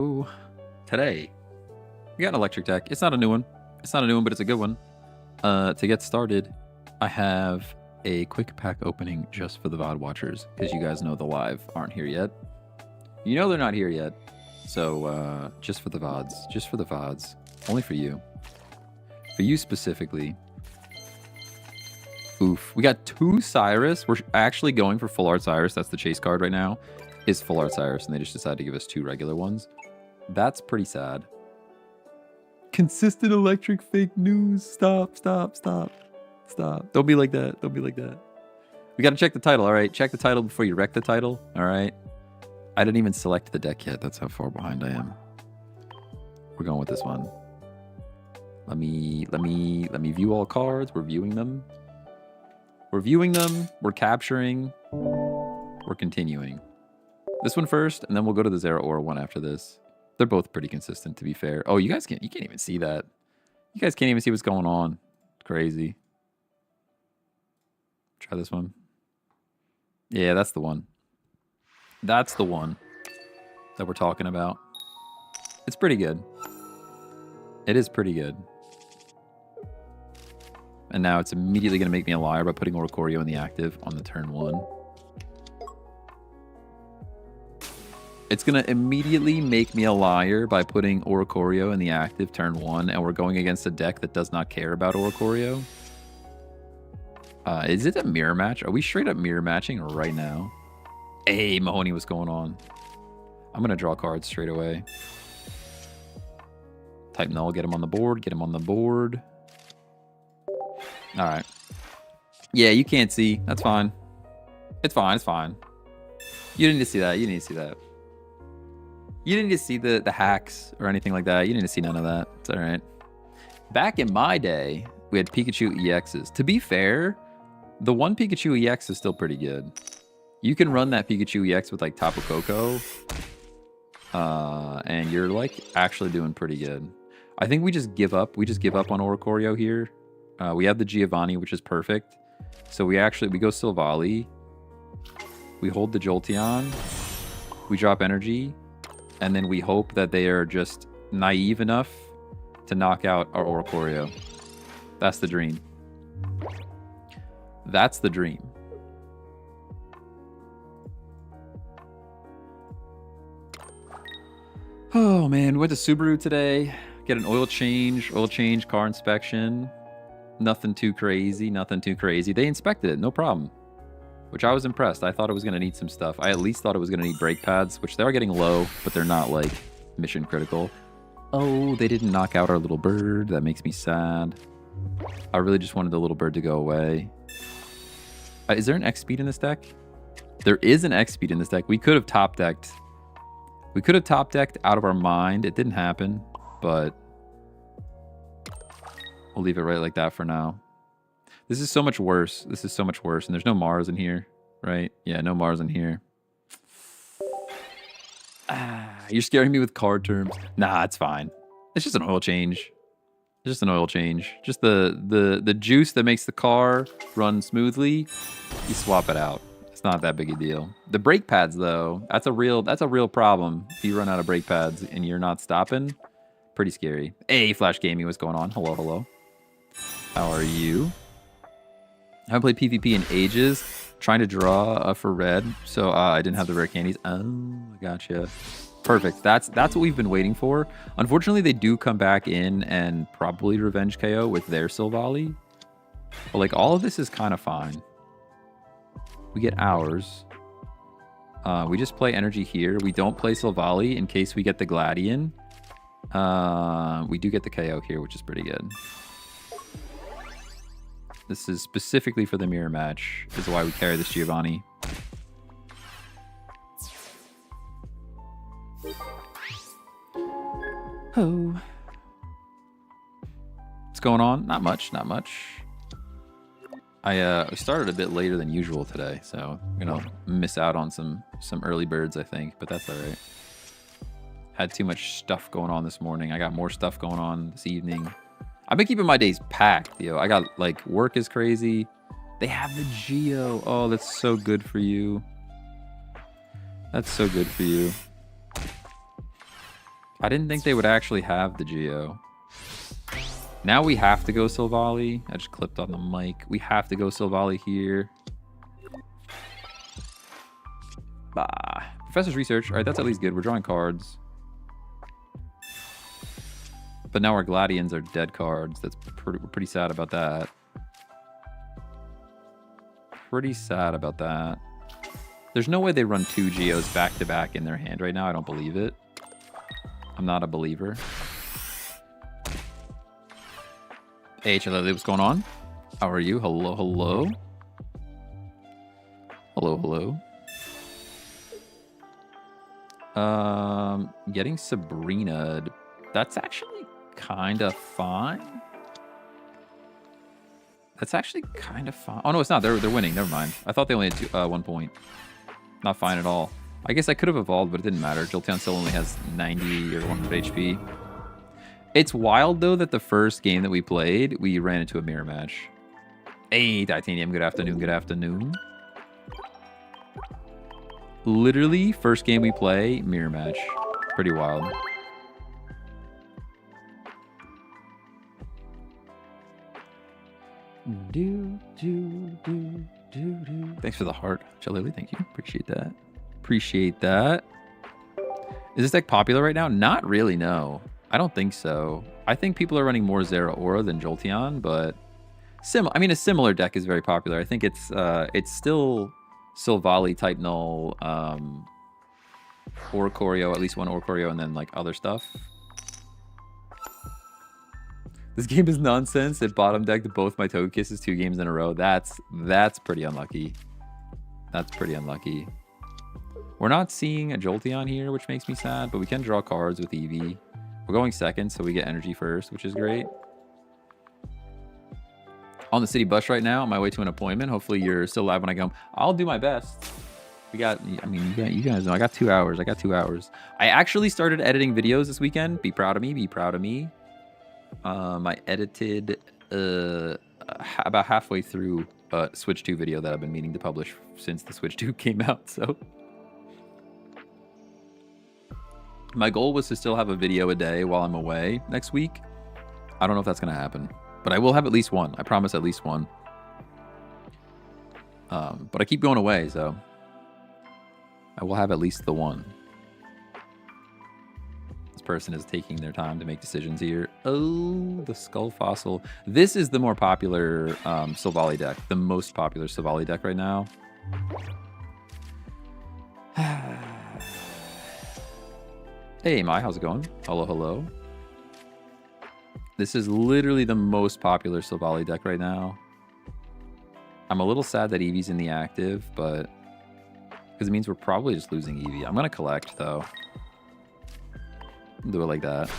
Ooh, today we got an electric deck. It's not a new one. It's not a new one, but it's a good one. To get started, I have a quick pack opening just for the VOD watchers, because you guys know the live aren't here yet. You know they're not here yet. So just for the VODs, only for you. For you specifically. Oof. We got 2 Cyrus. We're actually going for full art Cyrus. That's the chase card right now. Is full art Cyrus, and they just decided to give us 2 regular ones. That's pretty sad. Consistent electric fake news. Stop. Don't be like that. We got to check the title. All right. Check the title before you wreck the title. All right. I didn't even select the deck yet. That's how far behind I am. We're going with this one. Let me view all cards. We're viewing them. We're capturing. We're continuing. This one first, and then we'll go to the Zero Aura one after this. They're both pretty consistent, to be fair. Oh, you can't even see that. You guys can't even see what's going on. Crazy. Try this one. Yeah, that's the one. That's the one that we're talking about. It's pretty good. It is pretty good. And now it's immediately going to make me a liar by putting Oricorio in the active on the turn 1. It's going to immediately make me a liar by putting Oricorio in the active turn 1, and we're going against a deck that does not care about Oricorio. Is it a mirror match? Are we straight up mirror matching right now? Hey, Mahoney, what's going on? I'm going to draw cards straight away. Type null, get him on the board, Alright. Yeah, you can't see. That's fine. It's fine. You didn't need to see that. You didn't need to see the hacks or anything like that. You didn't need to see none of that. It's alright. Back in my day, we had Pikachu EXs. To be fair, the one Pikachu EX is still pretty good. You can run that Pikachu EX with like Tapu Koko. And you're like actually doing pretty good. I think we just give up. We just give up on Oricorio here. We have the Giovanni, which is perfect. So we go Silvally. We hold the Jolteon. We drop energy. And then we hope that they are just naive enough to knock out our Oricorio. That's the dream. That's the dream. Oh man, went to Subaru today. Get an oil change, car inspection. Nothing too crazy. They inspected it, no problem. Which I was impressed. I thought it was going to need some stuff. I at least thought it was going to need brake pads, which they are getting low, but they're not like mission critical. Oh, they didn't knock out our little bird. That makes me sad. I really just wanted the little bird to go away. Is there an X speed in this deck? There is an X speed in this deck. We could have top decked. We could have top decked out of our mind. It didn't happen, but we'll leave it right like that for now. This is so much worse. And there's no Mars in here, right? Yeah, no Mars in here. You're scaring me with card terms. Nah, it's fine. It's just an oil change. Just the juice that makes the car run smoothly. You swap it out. It's not that big a deal. The brake pads, though, that's a real problem. If you run out of brake pads and you're not stopping, pretty scary. Hey, Flash Gaming, what's going on? Hello. How are you? I haven't played PvP in ages. Trying to draw for red, so I didn't have the rare candies. Oh, gotcha. Perfect. That's what we've been waiting for. Unfortunately, they do come back in and probably revenge KO with their Silvally. But like all of this is kind of fine. We get ours. We just play energy here. We don't play Silvally in case we get the Gladian. We do get the KO here, which is pretty good. This is specifically for the mirror match. This is why we carry this Giovanni. Oh. What's going on? Not much. I started a bit later than usual today, so I'm gonna miss out on some early birds, I think, but that's all right. Had too much stuff going on this morning. I got more stuff going on this evening. I've been keeping my days packed, yo. I got, like, work is crazy. They have the Geo. Oh, that's so good for you. I didn't think they would actually have the Geo. Now we have to go Silvally. I just clipped on the mic. We have to go Silvally here. Bah. Professor's Research. All right, that's at least good. We're drawing cards. But now our Gladians are dead cards. That's pretty sad about that. Pretty sad about that. There's no way they run 2 Geos back to back in their hand right now. I don't believe it. I'm not a believer. Hey, HLL, what's going on? How are you? Hello, hello. Hello, hello. Getting Sabrina. That's actually kind of fine. That's actually kind of fine. Oh, no, it's not. They're winning. Never mind. I thought they only had 1 point. Not fine at all. I guess I could have evolved, but it didn't matter. Jolteon still only has 90 or 100 HP. It's wild, though, that the first game that we played, we ran into a mirror match. Hey, Titanium, good afternoon, good afternoon. Literally, first game we play, mirror match. Pretty wild. Thanks for the heart, Chalili. Thank you. Appreciate that. Appreciate that. Is this deck popular right now? Not really, no. I don't think so. I think people are running more Zeraora than Jolteon, but a similar deck is very popular. I think it's still Silvally, Titanal, Oricorio, at least one Oricorio, and then like other stuff. This game is nonsense. It bottom decked both my Togekisses 2 games in a row. That's pretty unlucky. That's pretty unlucky. We're not seeing a Jolteon here, which makes me sad, but we can draw cards with Eevee. We're going second, so we get energy first, which is great. On the city bus right now, on my way to an appointment. Hopefully you're still live when I go. I'll do my best. You guys know I got 2 hours. I got 2 hours. I actually started editing videos this weekend. Be proud of me. Be proud of me. I edited about halfway through Switch 2 video that I've been meaning to publish since the Switch 2 came out. So my goal was to still have a video a day while I'm away next week. I don't know if that's going to happen, but I will have at least one. I promise at least one. But I keep going away, so I will have at least the one. This person is taking their time to make decisions here. Oh, the Skull Fossil. This is the more popular Silvally deck. The most popular Silvally deck right now. Hey, Mai, how's it going? Hello, hello. This is literally the most popular Silvally deck right now. I'm a little sad that Eevee's in the active, but because it means we're probably just losing Eevee. I'm gonna collect though. Do it like that.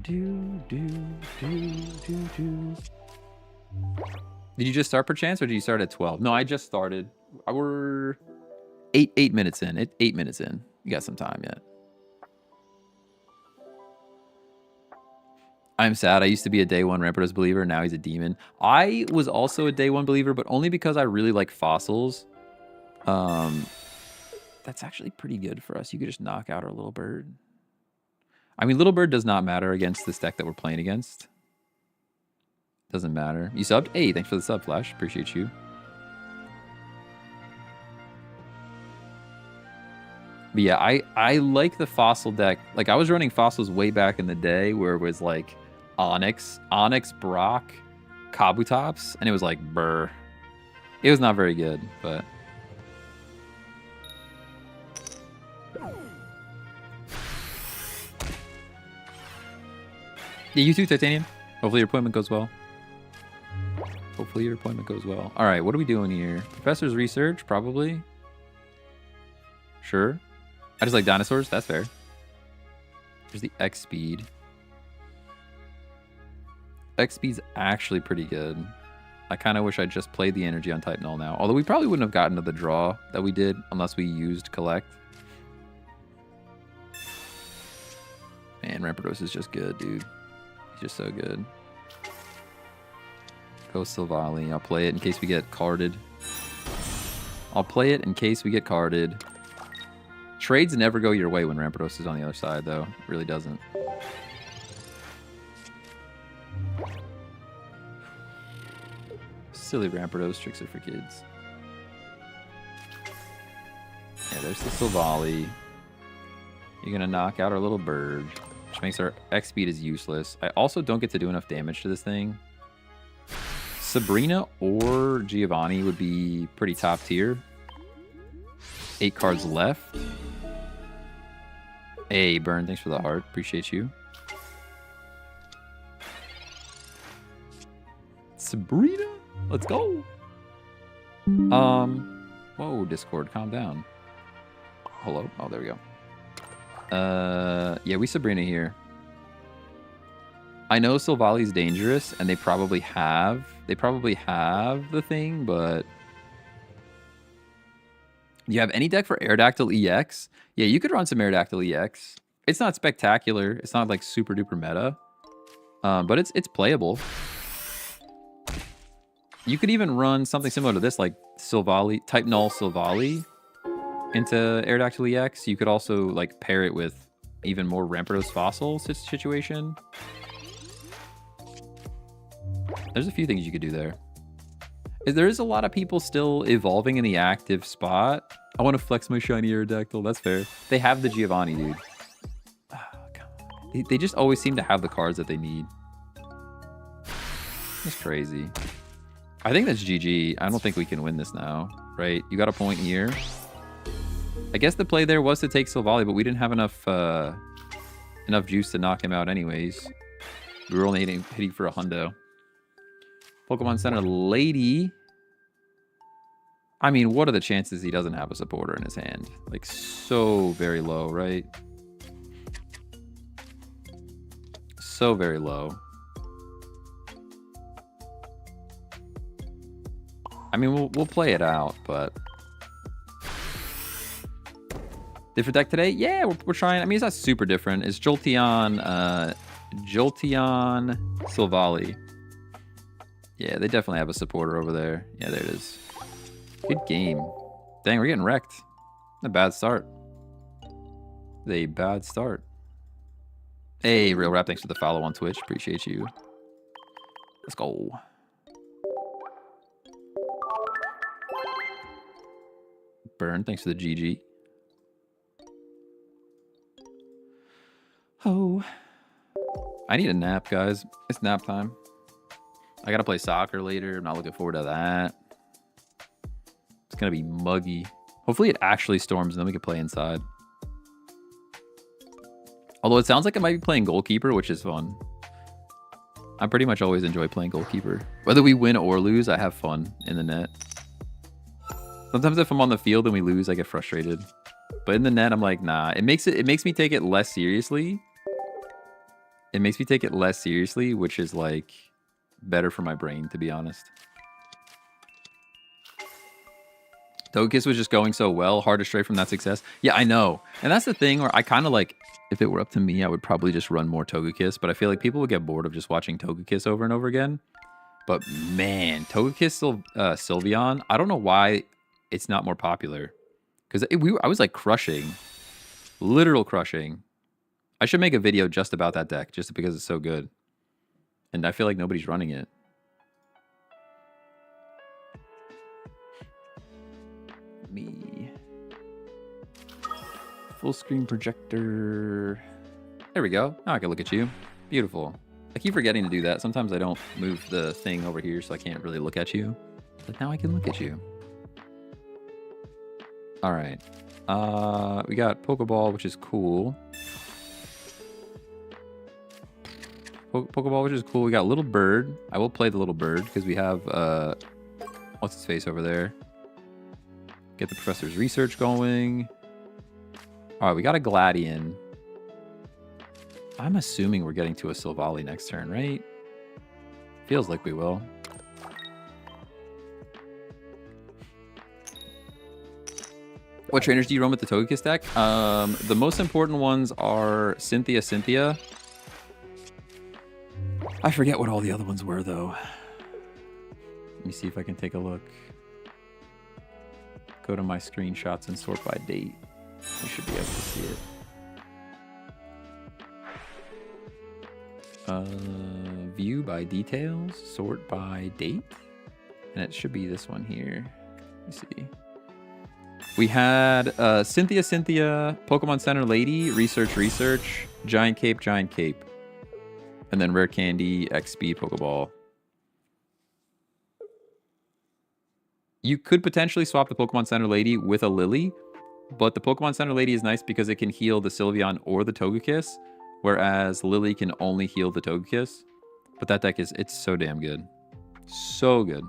Did you just start perchance, or did you start at 12? No, I just started. We're 8 minutes in. 8 minutes in. You got some time yet. I'm sad. I used to be a day one Rampardos believer. Now he's a demon. I was also a day one believer, but only because I really like fossils. That's actually pretty good for us. You could just knock out our little bird. I mean, little bird does not matter against this deck that we're playing against. Doesn't matter. You subbed? Hey, thanks for the sub, Flash. Appreciate you. But yeah, I like the fossil deck. Like, I was running fossils way back in the day where it was like Onyx, Brock, Kabutops, and it was like, brr. It was not very good, but... Yeah, you too, Titanium. Hopefully your appointment goes well. Hopefully your appointment goes well. All right, what are we doing here? Professor's Research, probably. Sure. I just like dinosaurs. That's fair. There's the X speed. X speed's actually pretty good. I kind of wish I just played the energy on Type Null now. Although we probably wouldn't have gotten to the draw that we did unless we used Collect. Man, Rampardos is just good, dude. He's just so good. Go Silvally. I'll play it in case we get carded. Trades never go your way when Rampardos is on the other side, though. It really doesn't. Silly Rampardos tricks are for kids. Yeah, there's the Silvally. You're going to knock out our little bird, which makes our X speed is useless. I also don't get to do enough damage to this thing. Sabrina or Giovanni would be pretty top tier. 8 cards left. Hey, Burn, thanks for the heart. Appreciate you. Sabrina, let's go. Whoa, Discord, calm down. Hello? Oh, there we go. Yeah, we Sabrina here. I know Silvally's dangerous, and they probably have the thing, but you have any deck for Aerodactyl EX? Yeah, you could run some Aerodactyl EX. It's not spectacular. It's not like super duper meta, but it's playable. You could even run something similar to this, like Silvally, Type Null Silvally into Aerodactyl EX. You could also like pair it with even more Rampardos Fossil situation. There's a few things you could do there. There is a lot of people still evolving in the active spot. I want to flex my shiny Aerodactyl. That's fair. They have the Giovanni, dude. Oh, come on. They just always seem to have the cards that they need. It's crazy. I think that's GG. I don't think we can win this now, right? You got a point here. I guess the play there was to take Silvally, but we didn't have enough juice to knock him out anyways. We were only hitting for a hundo. Pokemon Center Lady. I mean, what are the chances he doesn't have a supporter in his hand? Like, so very low, right? So very low. I mean, we'll play it out, but... Different deck today? Yeah, we're trying. I mean, it's not super different. It's Jolteon Silvally. Yeah, they definitely have a supporter over there. Yeah, there it is. Good game. Dang, we're getting wrecked. A bad start. A bad start. Hey, Real Rap, thanks for the follow on Twitch. Appreciate you. Let's go. Burn, thanks for the GG. Oh. I need a nap, guys. It's nap time. I gotta play soccer later. I'm not looking forward to that. It's gonna be muggy. Hopefully it actually storms and then we can play inside. Although it sounds like I might be playing goalkeeper, which is fun. I pretty much always enjoy playing goalkeeper. Whether we win or lose, I have fun in the net. Sometimes if I'm on the field and we lose, I get frustrated. But in the net, I'm like, nah. It makes me take it less seriously. It makes me take it less seriously, which is like better for my brain, to be honest. Togekiss was just going so well, hard to stray from that success. Yeah, I know. And that's the thing where I kind of like, if it were up to me, I would probably just run more Togekiss, but I feel like people would get bored of just watching Togekiss over and over again. But man, Togekiss Sylveon, I don't know why it's not more popular. Because I was like crushing, literal crushing. I should make a video just about that deck, just because it's so good. And I feel like nobody's running it. Me. Full screen projector. There we go. Now I can look at you. Beautiful. I keep forgetting to do that. Sometimes I don't move the thing over here, so I can't really look at you. But now I can look at you. All right. We got Pokeball, which is cool. Pokeball, which is cool. We got Little Bird. I will play the Little Bird because we have what's his face over there. Get the professor's research going. All right, we got a Gladion. I'm assuming we're getting to a Silvally next turn, right? Feels like we will. What trainers do you run with the Togekiss deck? The most important ones are Cynthia. I forget what all the other ones were, though. Let me see if I can take a look. Go to my screenshots and sort by date. We should be View by details, sort by date, and it should be this one here. Let me see. We had Cynthia, Pokemon Center Lady, Research, Giant Cape, and then Rare Candy, X Speed, Pokeball. You could potentially swap the Pokemon Center Lady with a Lily, but the Pokemon Center Lady is nice because it can heal the Sylveon or the Togekiss, whereas Lily can only heal the Togekiss. But that deck it's so damn good. So good.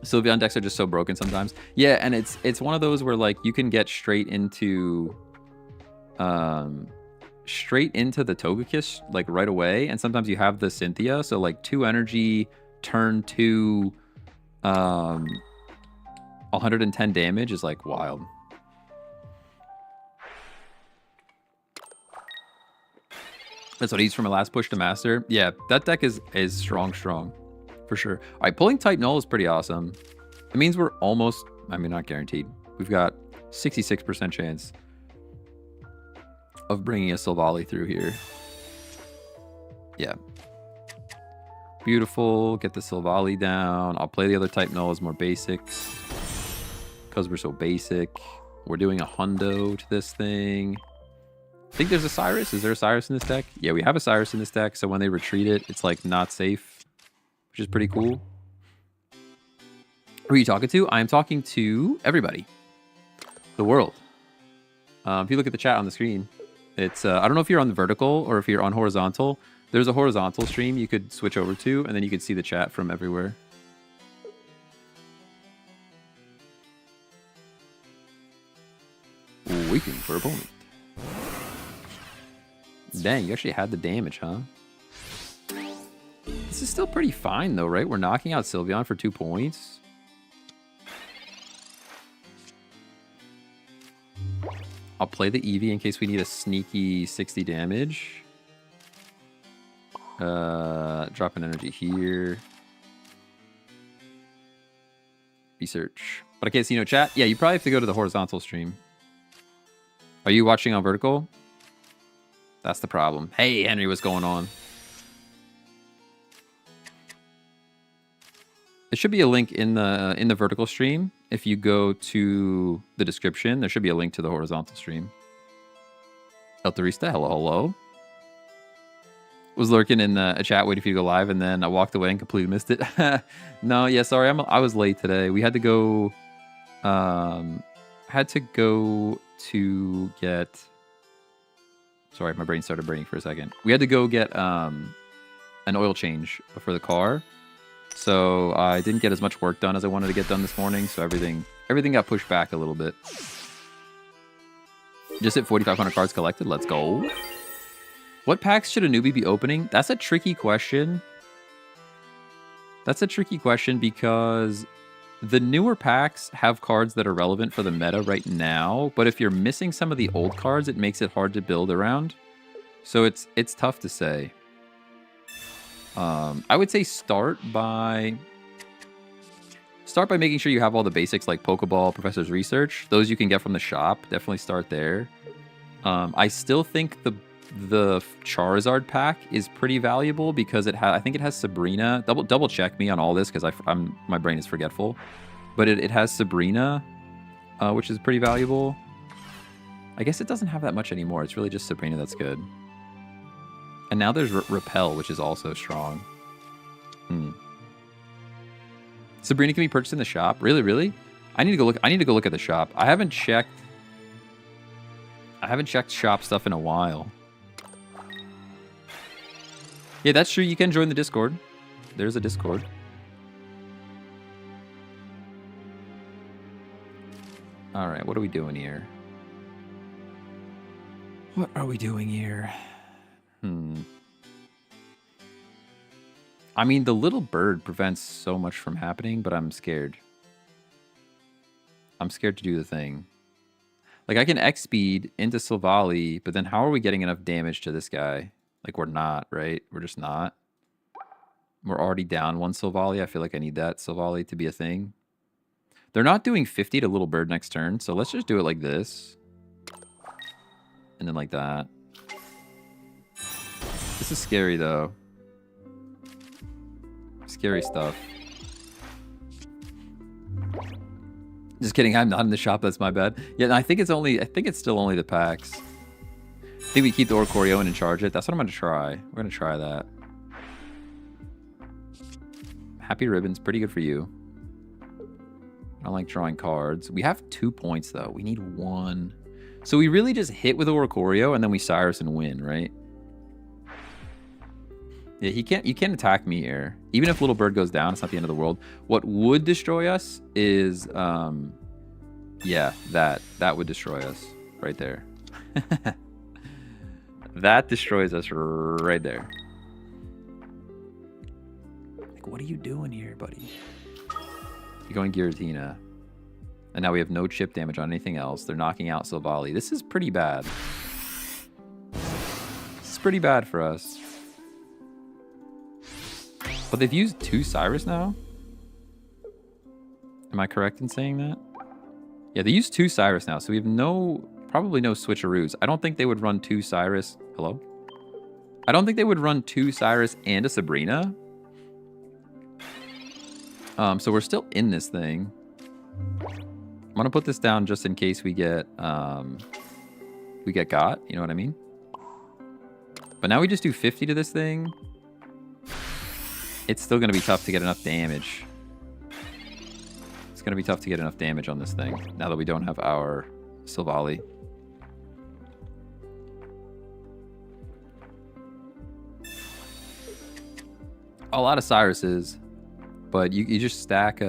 Sylveon decks are just so broken sometimes. Yeah, and it's one of those where like you can get straight into the Togekiss like right away, and sometimes you have the Cynthia, so like 2 energy, turn 2 110 damage is like wild. That's what he's from a last push to master. Yeah, that deck is strong for sure. All right, pulling type null is pretty awesome. It means we're almost, I mean, not guaranteed. We've got 66% chance of bringing a Silvally through here. Yeah. Beautiful. Get the Silvally down. I'll play the other type null as more basics because we're so basic. We're doing a hundo to this thing. I think there's a Cyrus. Is there a Cyrus in this deck? Yeah, we have a Cyrus in this deck, so when they retreat it, it's like not safe, which is pretty cool. Who are you talking to? I am talking to everybody. The world. If you look at the chat on the screen, it's I don't know if you're on the vertical or if you're on horizontal. There's a horizontal stream you could switch over to, and then you could see the chat from everywhere. Waiting for opponent. Dang, you actually had the damage, huh? This is still pretty fine, though, right? We're knocking out Sylveon for 2 points. I'll play the Eevee in case we need a sneaky 60 damage. Drop an energy here. Research. But I can't see no chat. Yeah, you probably have to go to the horizontal stream. Are you watching on vertical? That's the problem. Hey, Henry, what's going on? There should be a link in the vertical stream. If you go to the description, there should be a link to the horizontal stream. El Turista, hello. Was lurking in a chat waiting for you to go live, and then I walked away and completely missed it. No, yeah, sorry, I was late today. We had to go to get. Sorry, my brain started burning for a second. We had to go get an oil change for the car. So I didn't get as much work done as I wanted to get done this morning. So everything got pushed back a little bit. Just hit 4,500 cards collected. Let's go. What packs should a newbie be opening? That's a tricky question. That's a tricky question because the newer packs have cards that are relevant for the meta right now, but if you're missing some of the old cards, it makes it hard to build around. So it's tough to say. I would say start by making sure you have all the basics like Pokeball, Professor's Research. Those you can get from the shop. Definitely start there. I still think the Charizard pack is pretty valuable because I think it has Sabrina. Double check me on all this because my brain is forgetful, but it has Sabrina, which is pretty valuable. I guess it doesn't have that much anymore. It's really just Sabrina that's good. And now there's Repel, which is also strong. Sabrina can be purchased in the shop. Really? I need to go look at the shop. I haven't checked shop stuff in a while. Yeah, that's true. You can join the Discord. There's a Discord. All right, what are we doing here? I mean, the little bird prevents so much from happening, but I'm scared. I'm scared to do the thing. Like, I can X-speed into Silvally, but then how are we getting enough damage to this guy? Like, we're not, right? We're just not. We're already down 1 Silvally. I feel like I need that Silvally to be a thing. They're not doing 50 to Little Bird next turn, so let's just do it like this. And then like that. This is scary, though. Scary stuff. Just kidding. I'm not in the shop. That's my bad. Yeah, I think it's only. I think it's still only the packs. I think we keep the Oricorio in and charge it. That's what I'm going to try. We're going to try that. Happy Ribbons. Pretty good for you. I don't like drawing cards. We have 2 points, though. We need 1. So we really just hit with Oricorio, and then we Cyrus and win, right? Yeah, he can't. You can't attack me here. Even if Little Bird goes down, it's not the end of the world. What would destroy us is, yeah, that would destroy us right there. That destroys us right there. Like, what are you doing here, buddy? You're going Giratina. And now we have no chip damage on anything else. They're knocking out Silvally. This is pretty bad. This is pretty bad for us. But they've used 2 Cyrus now? Am I correct in saying that? Yeah, they used 2 Cyrus now, so we have probably no switcheroos. I don't think they would run 2 Cyrus. Hello? I don't think they would run 2 Cyrus and a Sabrina. So we're still in this thing. I'm gonna put this down just in case we get got, you know what I mean? But now we just do 50 to this thing. It's still gonna be tough to get enough damage. It's gonna be tough to get enough damage on this thing now that we don't have our Silvally. A lot of Cyruses, but you just stack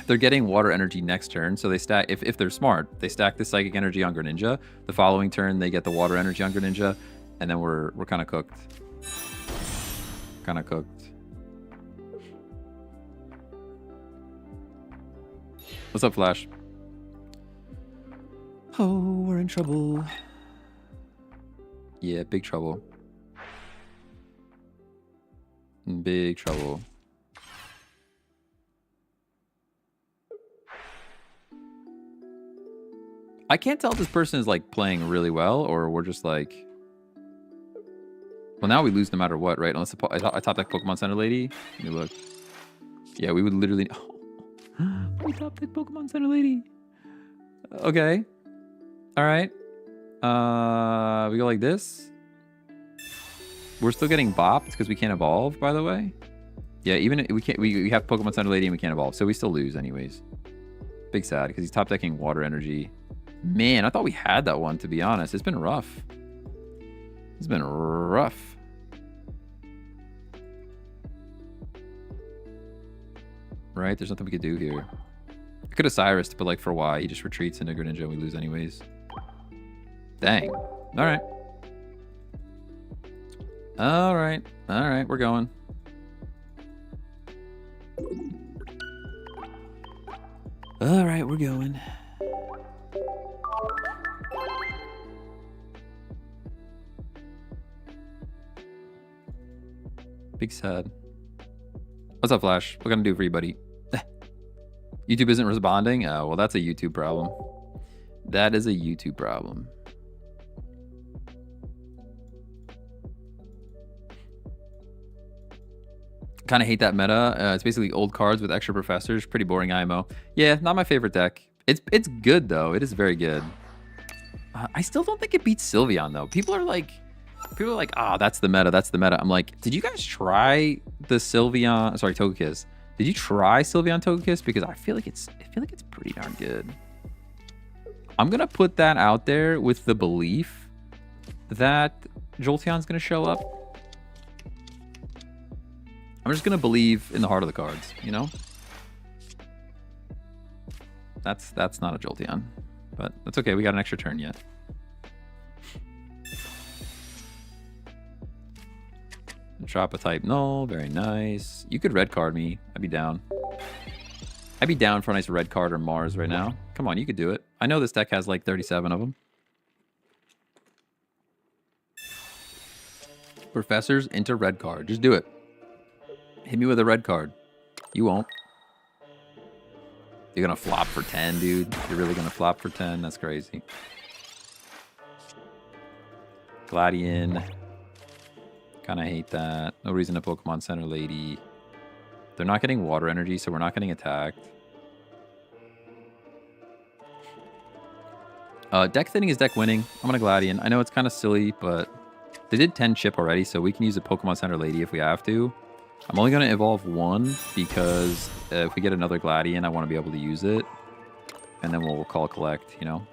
they're getting water energy next turn, so they stack, if they're smart, they stack the psychic energy on Greninja. The following turn they get the water energy on Greninja, and then we're kind of cooked. Kind of cooked. What's up, Flash? Oh, we're in trouble. Yeah, big trouble. Big trouble. I can't tell if this person is like playing really well or we're just like... Well, now we lose no matter what, right? Unless I top that Pokemon Center lady. Let me look. Yeah, we would literally... Oh, we top that Pokemon Center lady. Okay. All right. We go like this. We're still getting bopped because we can't evolve, by the way. Yeah, even we can't. We have Pokemon Center lady and we can't evolve, so we still lose anyways. Big sad because he's top decking water energy. Man, I thought we had that one, to be honest. It's been rough. It's been rough. Right? There's nothing we could do here. I could have Cyrus, but like for why? He just retreats into Greninja and we lose anyways. Dang. Alright. Alright. Alright, we're going. Alright, we're going. Big sad. What's up, Flash? What can I do for you, buddy? YouTube isn't responding? Oh, well, that's a YouTube problem. That is a YouTube problem. Kind of hate that meta. It's basically old cards with extra professors. Pretty boring IMO. Yeah, not my favorite deck. It's good, though. It is very good. I still don't think it beats Sylveon, though. People are like, ah, that's the meta. That's the meta. I'm like, did you guys try the Sylveon? Sorry, Togekiss. Did you try Sylveon Togekiss? Because I feel like it's pretty darn good. I'm gonna put that out there with the belief that Jolteon's gonna show up. I'm just gonna believe in the heart of the cards, you know? That's not a Jolteon, but that's okay. We got an extra turn yet. Drop a type null. Very nice. You could red card me. I'd be down. I'd be down for a nice red card or Mars right now. Come on, you could do it. I know this deck has like 37 of them. Professors into red card. Just do it. Hit me with a red card. You won't. You're gonna flop for 10, dude. You're really gonna flop for 10? That's crazy. Gladian. Kind of hate that. No reason to Pokemon Center Lady. They're not getting water energy, so we're not getting attacked. Deck thinning is deck winning. I'm going to Gladian. I know it's kind of silly, but they did 10 chip already, so we can use a Pokemon Center Lady if we have to. I'm only going to evolve one because if we get another Gladian, I want to be able to use it. And then we'll call collect, you know?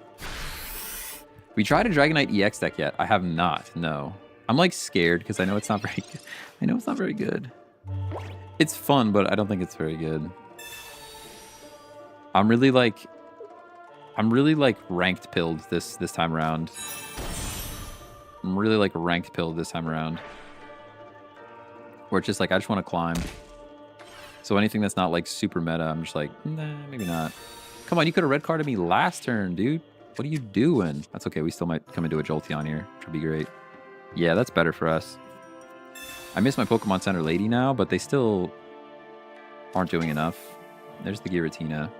We tried a Dragonite EX deck yet? I have not, no. I'm like scared because I know it's not very good. I know it's not very good. It's fun, but I don't think it's very good. I'm really like ranked pilled this time around. I'm really like ranked pilled this time around. Where it's just like I just want to climb. So anything that's not like super meta, I'm just like, nah, maybe not. Come on, you could have red carded me last turn, dude. What are you doing? That's okay. We still might come into a Jolteon here, which would be great. Yeah, that's better for us. I miss my Pokemon Center Lady now, but they still aren't doing enough. There's the Giratina.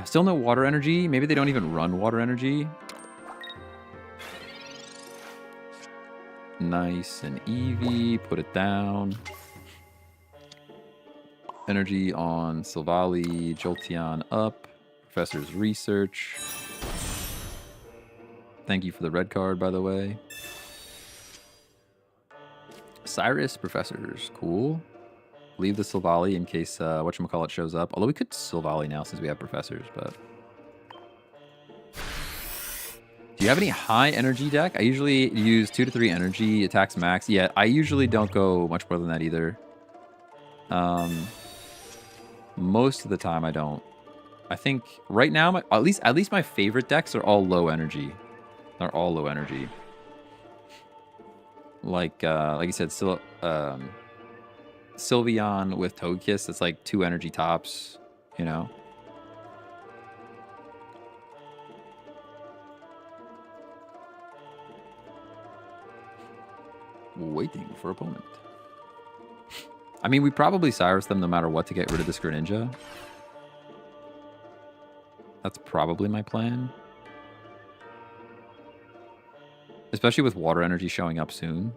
Still no water energy. Maybe they don't even run water energy. Nice and Eevee. Put it down. Energy on Silvally. Jolteon up. Professor's Research. Thank you for the red card, by the way. Cyrus Professors. Cool. Leave the Silvally in case whatchamacallit shows up. Although we could Silvally now since we have Professors, but... Do you have any high energy deck? I usually use 2 to 3 energy, attacks max. Yeah, I usually don't go much more than that either. Most of the time I don't. I think right now, at least my favorite decks are all low energy. They're all low energy. Like you said, Sylveon with Togekiss, it's like 2 energy tops, you know? Waiting for opponent. I mean, we probably Cyrus them no matter what to get rid of this Greninja. That's probably my plan. Especially with water energy showing up soon.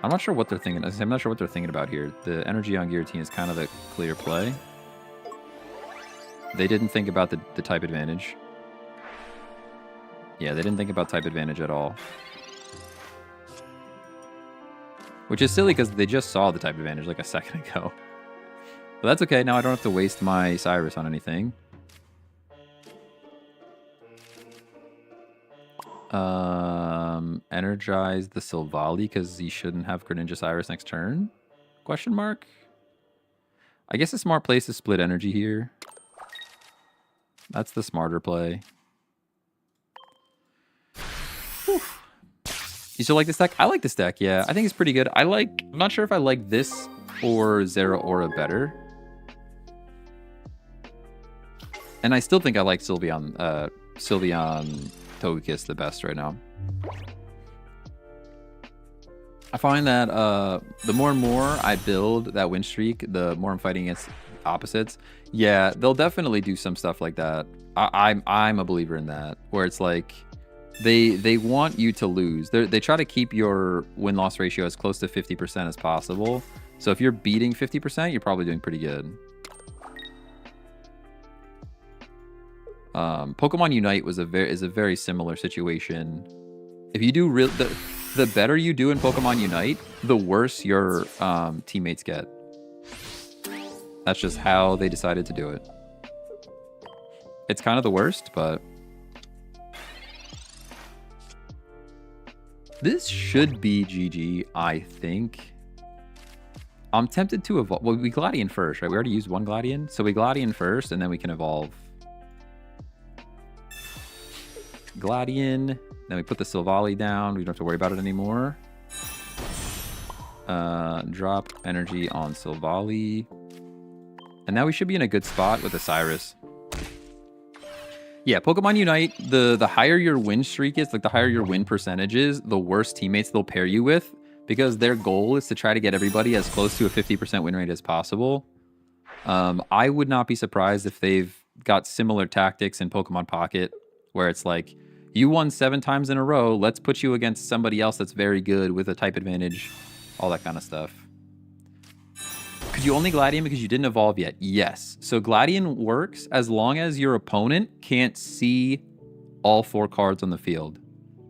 I'm not sure what they're thinking. I'm not sure what they're thinking about here. The energy on Giratina is kind of a clear play. They didn't think about the type advantage. Yeah, they didn't think about type advantage at all. Which is silly because they just saw the type advantage like a second ago. But that's okay. Now I don't have to waste my Cyrus on anything. Energize the Silvally because he shouldn't have Greninja Cyrus next turn? Question mark? I guess a smart place is split energy here. That's the smarter play. Whew. You still like this deck? I like this deck, yeah. I think it's pretty good. I'm not sure if I like this or Zeraora better. And I still think I like Sylveon Togekiss the best right now. I find that the more and more I build that win streak, the more I'm fighting against opposites. Yeah, they'll definitely do some stuff like that. I'm a believer in that, where it's like they want you to lose. They try to keep your win-loss ratio as close to 50% as possible. So if you're beating 50%, you're probably doing pretty good. Pokemon Unite is a very similar situation. If you do the better you do in Pokemon Unite, the worse your teammates get. That's just how they decided to do it. It's kind of the worst, but this should be GG, I think. I'm tempted to evolve. Well, we Gladian first, right? We already used one Gladian, so we Gladian first, and then we can evolve. Gladian, then we put the Silvally down. We don't have to worry about it anymore. Drop energy on Silvally. And now we should be in a good spot with the Cyrus. Yeah, Pokemon Unite, the higher your win streak is, like the higher your win percentage is, the worse teammates they'll pair you with, because their goal is to try to get everybody as close to a 50% win rate as possible. I would not be surprised if they've got similar tactics in Pokemon Pocket, where it's like, You won 7 times in a row. Let's put you against somebody else that's very good with a type advantage. All that kind of stuff. Could you only Gladian because you didn't evolve yet? Yes. So Gladian works as long as your opponent can't see all 4 cards on the field.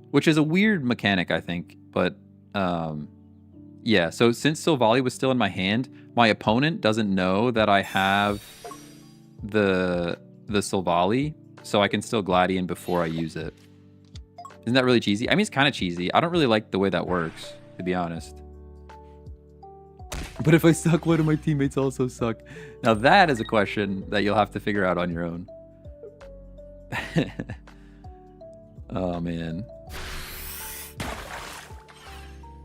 Which is a weird mechanic, I think. But, yeah. So since Silvally was still in my hand, my opponent doesn't know that I have the Silvally. So I can still Gladian before I use it. Isn't that really cheesy? I mean, it's kind of cheesy. I don't really like the way that works, to be honest. But if I suck, why do my teammates also suck? Now that is a question that you'll have to figure out on your own. Oh, man.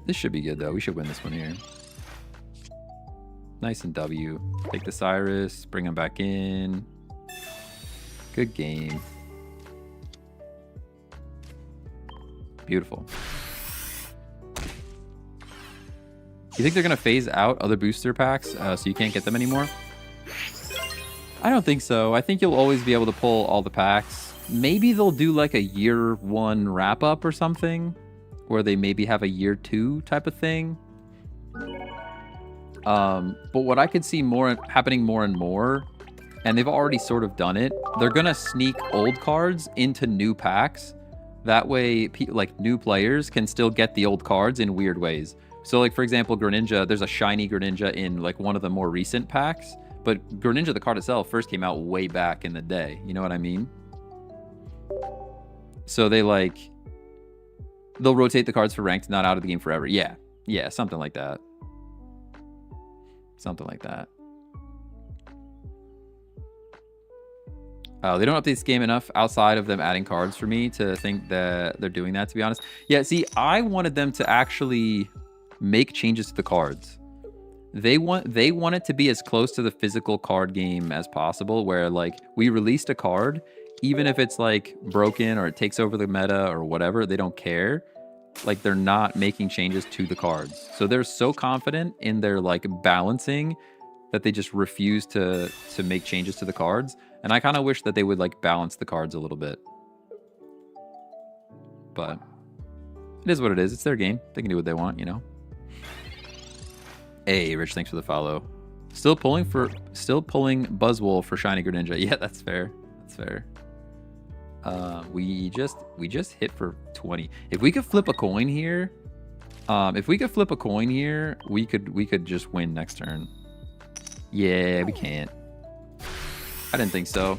This should be good, though. We should win this one here. Nice and W. Take the Cyrus, bring him back in. Good game. Beautiful. You think they're going to phase out other booster packs so you can't get them anymore? I don't think so. I think you'll always be able to pull all the packs. Maybe they'll do like a year 1 wrap up or something, where they maybe have a year 2 type of thing. But what I could see happening more and more, and they've already sort of done it, they're going to sneak old cards into new packs. That way, like new players can still get the old cards in weird ways. So like, for example, Greninja, there's a shiny Greninja in like one of the more recent packs, but Greninja, the card itself, first came out way back in the day. You know what I mean? So they'll rotate the cards for ranked, not out of the game forever. Yeah. Yeah, something like that. Something like that. They don't update this game enough outside of them adding cards for me to think that they're doing that, to be honest. Yeah, see, I wanted them to actually make changes to the cards. They want it to be as close to the physical card game as possible, where like we released a card, even if it's like broken or it takes over the meta or whatever, they don't care. Like they're not making changes to the cards. So they're so confident in their like balancing that they just refuse to make changes to the cards. And I kind of wish that they would like balance the cards a little bit. But it is what it is. It's their game. They can do what they want, you know. Hey, Rich, thanks for the follow. Still pulling Buzzwole for shiny Greninja. Yeah, that's fair. That's fair. We just hit for 20. If we could flip a coin here, we could just win next turn. Yeah, we can't. I didn't think so.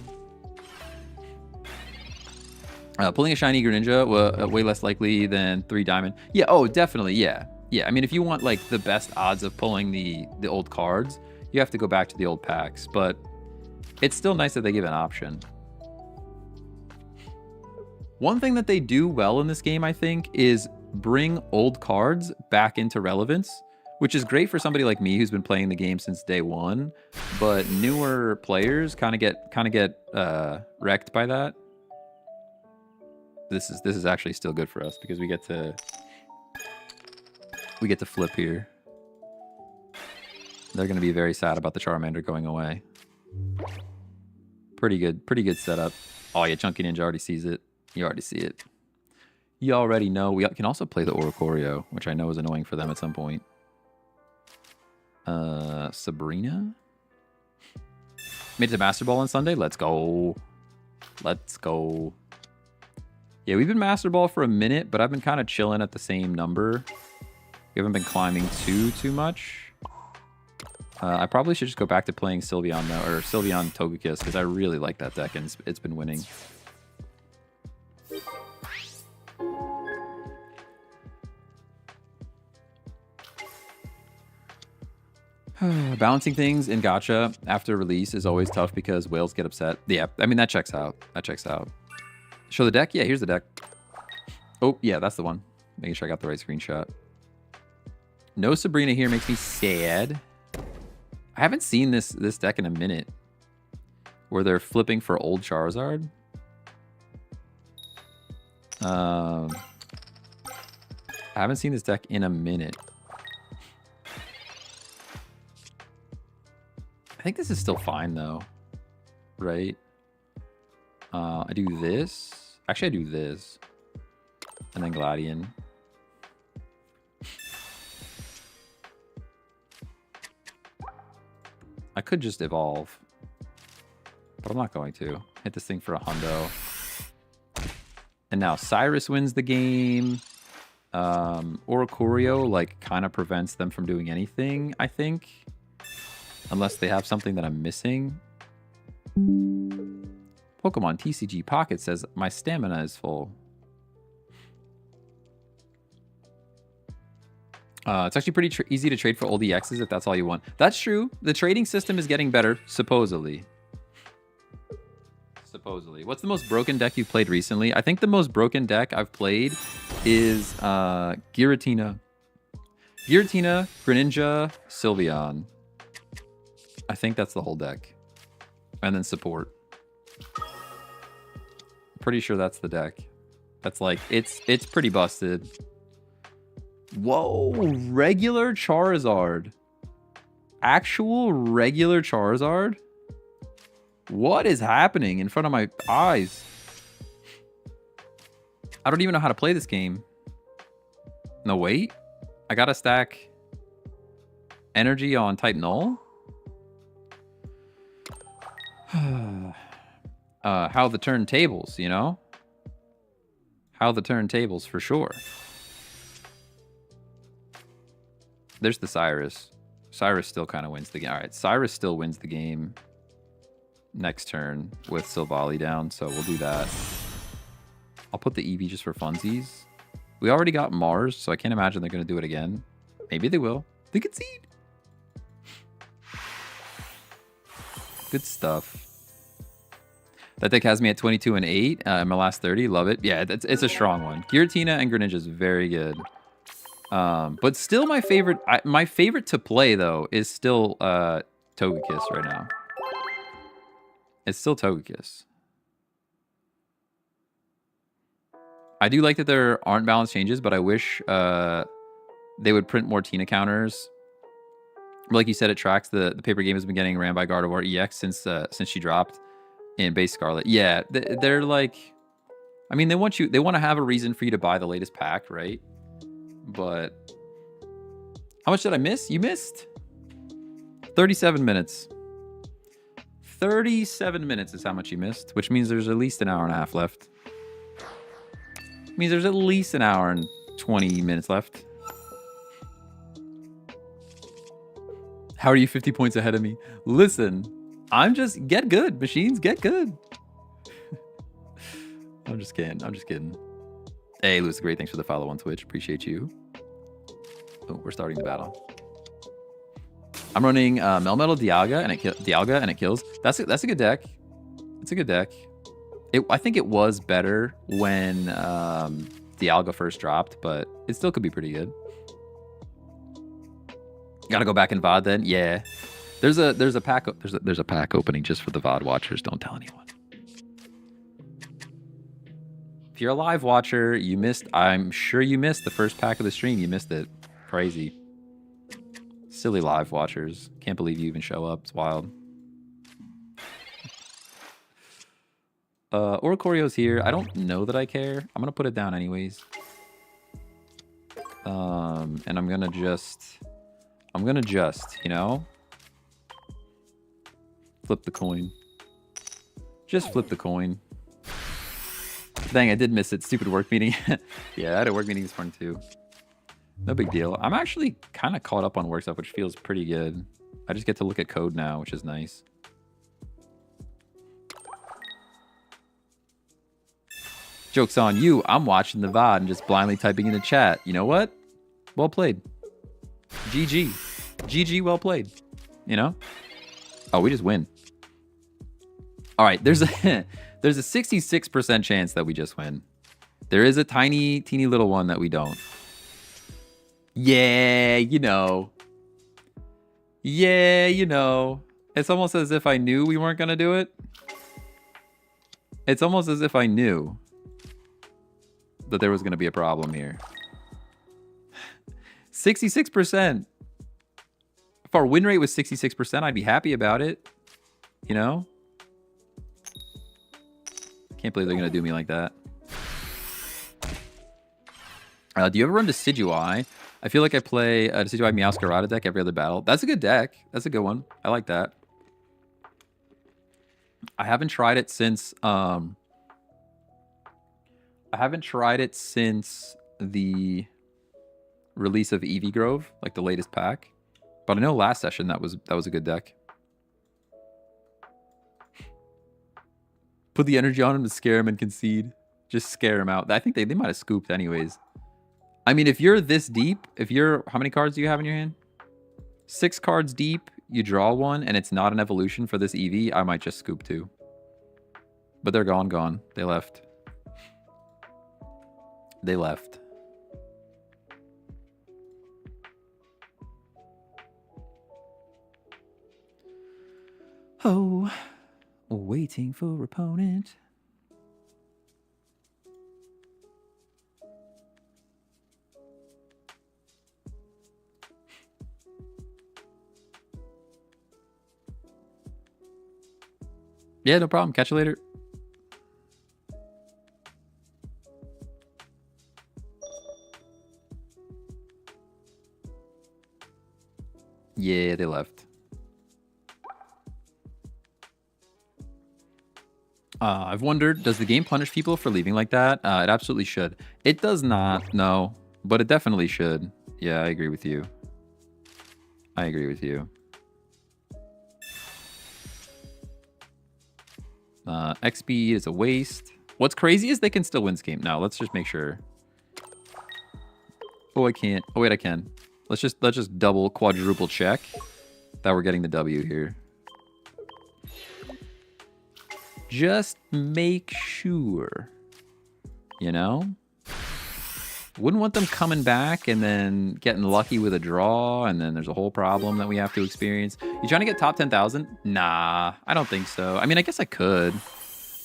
Pulling a shiny Greninja, way less likely than 3 diamond. Yeah, oh, definitely, yeah. Yeah, I mean, if you want, like, the best odds of pulling the old cards, you have to go back to the old packs. But it's still nice that they give an option. One thing that they do well in this game, I think, is bring old cards back into relevance, which is great for somebody like me who's been playing the game since day one. But newer players kind of get wrecked by that. This is actually still good for us because we get to flip here. They're going to be very sad about the Charmander going away. Pretty good setup. Oh yeah, Chunky Ninja already sees it. You already see it. You already know. We can also play the Oricorio, which I know is annoying for them at some point. Sabrina? Made it to Master Ball on Sunday? Let's go. Let's go. Yeah, we've been Master Ball for a minute, but I've been kind of chilling at the same number. We haven't been climbing too much. I probably should just go back to playing Sylveon, though, or Sylveon Togekiss, because I really like that deck, and it's been winning. Balancing things in gacha after release is always tough because whales get upset. Yeah, I mean, that checks out. That checks out. Show the deck? Yeah, here's the deck. Oh, yeah, that's the one. Making sure I got the right screenshot. No Sabrina here makes me sad. I haven't seen this deck in a minute where they're flipping for old Charizard. I haven't seen this deck in a minute. I think this is still fine, though. Right? I do this. Actually, I do this. And then Gladian. I could just evolve. But I'm not going to. Hit this thing for a hundo. And now Cyrus wins the game. Oricorio, like, kind of prevents them from doing anything, I think. Unless they have something that I'm missing. Pokemon TCG Pocket says, my stamina is full. It's actually pretty easy to trade for old EXs if that's all you want. That's true. The trading system is getting better, supposedly. Supposedly. What's the most broken deck you've played recently? I think the most broken deck I've played is Giratina. Giratina, Greninja, Sylveon. I think that's the whole deck. And then support. Pretty sure that's the deck. That's like, it's pretty busted. Whoa, regular Charizard. Actual regular Charizard? What is happening in front of my eyes? I don't even know how to play this game. No, wait. I gotta stack energy on type null? How the turntables, you know? How the turntables, for sure. There's the Cyrus. Cyrus still kind of wins the game. All right, Cyrus still wins the game next turn with Silvally down, so we'll do that. I'll put the Eevee just for funsies. We already got Mars, so I can't imagine they're going to do it again. Maybe they will. They concede. Good stuff. That deck has me at 22 and 8 in my last 30. Love it. Yeah, it's a strong one. Giratina and Greninja is very good. But still my favorite to play, though, is still Togekiss right now. It's still Togekiss. I do like that there aren't balance changes, but I wish they would print more Tina counters. Like you said, it tracks the paper game has been getting ran by Gardevoir EX since she dropped in base Scarlet. Yeah, they're like, I mean, they want to have a reason for you to buy the latest pack, right? But how much did I miss? You missed 37 minutes. 37 minutes is how much you missed, which means there's at least an hour and a half left. Means there's at least an hour and 20 minutes left. How are you 50 points ahead of me? Listen, I'm just, get good, machines, get good. I'm just kidding. I'm just kidding. Hey, Louis, great. Thanks for the follow on Twitch. Appreciate you. Oh, we're starting the battle. I'm running Melmetal Dialga and it kills. That's a good deck. It's a good deck. I think it was better when Dialga first dropped, but it still could be pretty good. Gotta go back in VOD then. Yeah, there's a pack opening just for the VOD watchers. Don't tell anyone. If you're a live watcher, you missed. I'm sure you missed the first pack of the stream. You missed it. Crazy. Silly live watchers. Can't believe you even show up. It's wild. Oricorio's here. I don't know that I care. I'm gonna put it down anyways. And I'm gonna just, you know, flip the coin. Just flip the coin. Dang, I did miss it. Stupid work meeting. Yeah, I had a work meeting this morning too. No big deal. I'm actually kind of caught up on work stuff, which feels pretty good. I just get to look at code now, which is nice. Joke's on you. I'm watching the VOD and just blindly typing in the chat. You know what? Well played. GG. GG, well played. You know? Oh, we just win. All right, there's a 66% chance that we just win. There is a tiny, teeny little one that we don't. Yeah, you know. Yeah, you know. It's almost as if I knew we weren't going to do it. It's almost as if I knew that there was going to be a problem here. 66%. If our win rate was 66%, I'd be happy about it. You know? Can't believe they're going to do me like that. Do you ever run Decidueye? I feel like I play a Decidueye Meowscarada deck every other battle. That's a good deck. That's a good one. I like that. I haven't tried it since the release of Eevee Grove, like the latest pack. But I know last session that was a good deck. Put the energy on him to scare him and concede. Just scare him out. I think they might have scooped anyways. I mean, if you're this deep, how many cards do you have in your hand? 6 cards deep, you draw one, and it's not an evolution for this Eevee, I might just scoop 2. But they're gone. They left. They left. Oh, waiting for opponent. Yeah, no problem. Catch you later. Yeah, they left. I've wondered, does the game punish people for leaving like that? It absolutely should. It does not, no, but it definitely should. Yeah, I agree with you. I agree with you. X speed is a waste. What's crazy is they can still win this game. Now, let's just make sure. Oh, I can't. Oh, wait, I can. Let's just double, quadruple check that we're getting the W here. Just make sure, you know? Wouldn't want them coming back and then getting lucky with a draw, and then there's a whole problem that we have to experience. You trying to get top 10,000? Nah, I don't think so. I mean, I guess I could.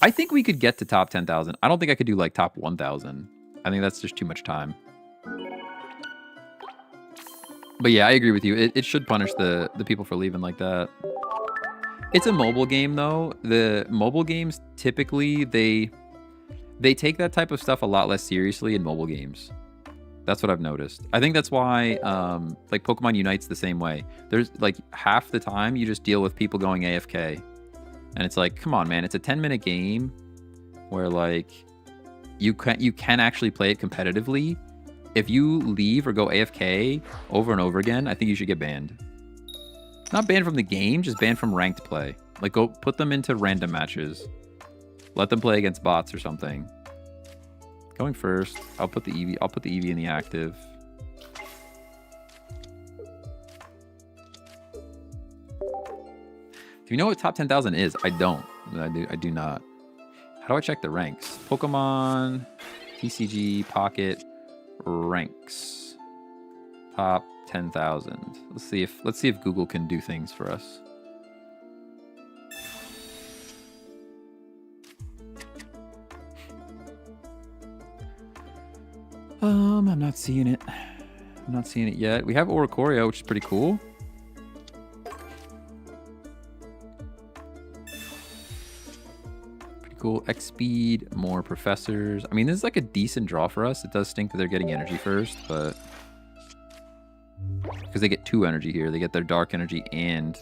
I think we could get to top 10,000. I don't think I could do like top 1,000. I think that's just too much time. But yeah, I agree with you. It should punish the people for leaving like that. It's a mobile game, though. The mobile games, typically, they take that type of stuff a lot less seriously in mobile games. That's what I've noticed. I think that's why, like, Pokemon Unite's the same way. There's, like, half the time you just deal with people going AFK. And it's like, come on, man. It's a 10-minute game where, like, you can actually play it competitively. If you leave or go AFK over and over again, I think you should get banned. Not banned from the game, just banned from ranked play. Like, go put them into random matches. Let them play against bots or something. Going first. I'll put the Eevee in the active. Do you know what top 10,000 is? I don't. I do not. How do I check the ranks? Pokemon, TCG, Pocket, ranks. Top 10,000. Let's see if Google can do things for us. I'm not seeing it. I'm not seeing it yet. We have Oricorio, which is pretty cool. Pretty cool. X speed, more professors. I mean, this is like a decent draw for us. It does stink that they're getting energy first, but because they get 2 energy here. They get their dark energy and...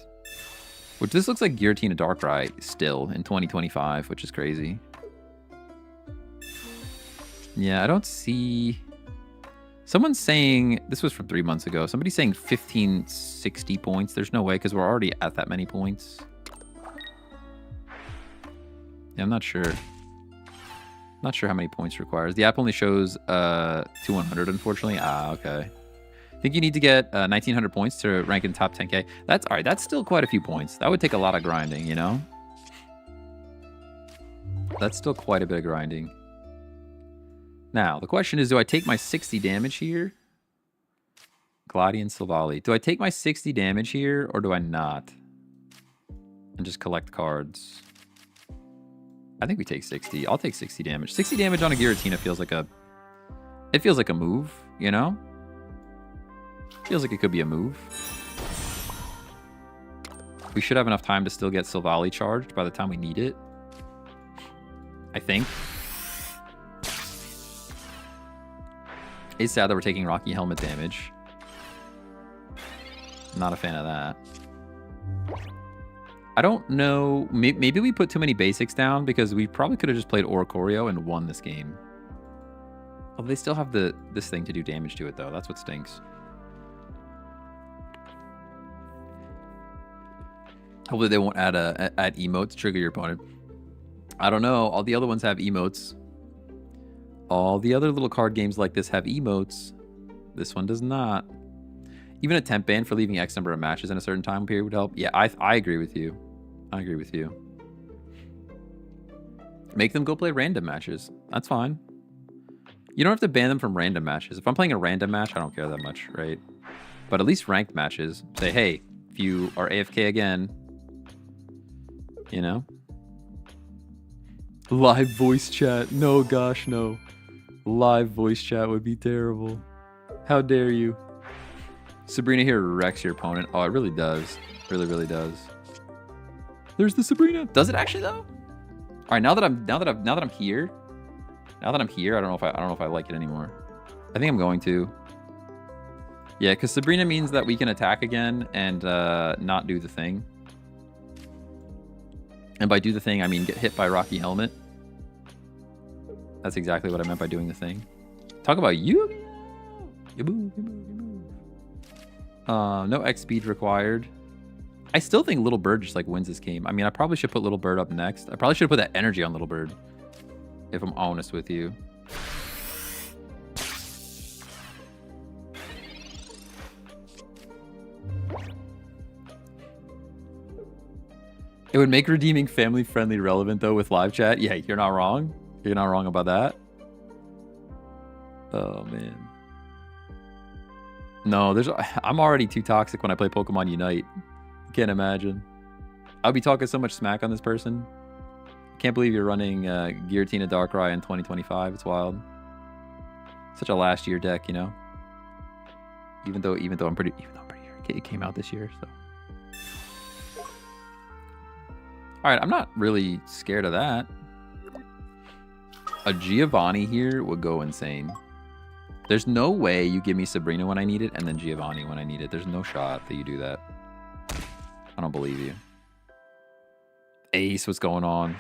Which this looks like Giratina Darkrai still in 2025, which is crazy. Yeah, I don't see... Someone's saying... This was from 3 months ago. Somebody's saying 1560 points. There's no way, because we're already at that many points. Yeah, I'm not sure. Not sure how many points it requires. The app only shows to 100, unfortunately. Ah, okay. I think you need to get 1,900 points to rank in top 10K. That's all right. That's still quite a few points. That would take a lot of grinding, you know? That's still quite a bit of grinding. Now, the question is, do I take my 60 damage here? Gladian Silvally. Do I take my 60 damage here, or do I not? And just collect cards. I think we take 60. I'll take 60 damage. 60 damage on a Giratina feels like a... It feels like a move, you know? Feels like it could be a move. We should have enough time to still get Silvally charged by the time we need it. I think. It's sad that we're taking Rocky Helmet damage. Not a fan of that. I don't know. Maybe we put too many basics down because we probably could have just played Oricorio and won this game. Oh, they still have this thing to do damage to it, though. That's what stinks. Hopefully they won't add emotes to trigger your opponent. I don't know. All the other ones have emotes. All the other little card games like this have emotes. This one does not. Even a temp ban for leaving X number of matches in a certain time period would help. Yeah, I agree with you. I agree with you. Make them go play random matches. That's fine. You don't have to ban them from random matches. If I'm playing a random match, I don't care that much, right? But at least ranked matches. Say, hey, if you are AFK again, you know? Live voice chat. No, gosh, no. Live voice chat would be terrible. How dare you? Sabrina here wrecks your opponent. Oh, it really does. Really, really does. There's the Sabrina. Does it actually though? All right, now that I'm here, I don't know if I like it anymore. I think I'm going to. Yeah, because Sabrina means that we can attack again and not do the thing. And by do the thing, I mean get hit by Rocky Helmet. That's exactly what I meant by doing the thing. Talk about you. You move, you move, you move. No X speed required. I still think Little Bird just like wins this game. I mean, I probably should put Little Bird up next. I probably should put that energy on Little Bird, if I'm honest with you. It would make redeeming family-friendly relevant, though, with live chat. Yeah, you're not wrong. You're not wrong about that. Oh, man. No, I'm already too toxic when I play Pokemon Unite. Can't imagine. I'll be talking so much smack on this person. Can't believe you're running Giratina Darkrai in 2025. It's wild. Such a last year deck, you know. Even though I'm pretty sure it came out this year. So. All right, I'm not really scared of that. A Giovanni here would go insane. There's no way you give me Sabrina when I need it and then Giovanni when I need it. There's no shot that you do that. I don't believe you. Ace, what's going on?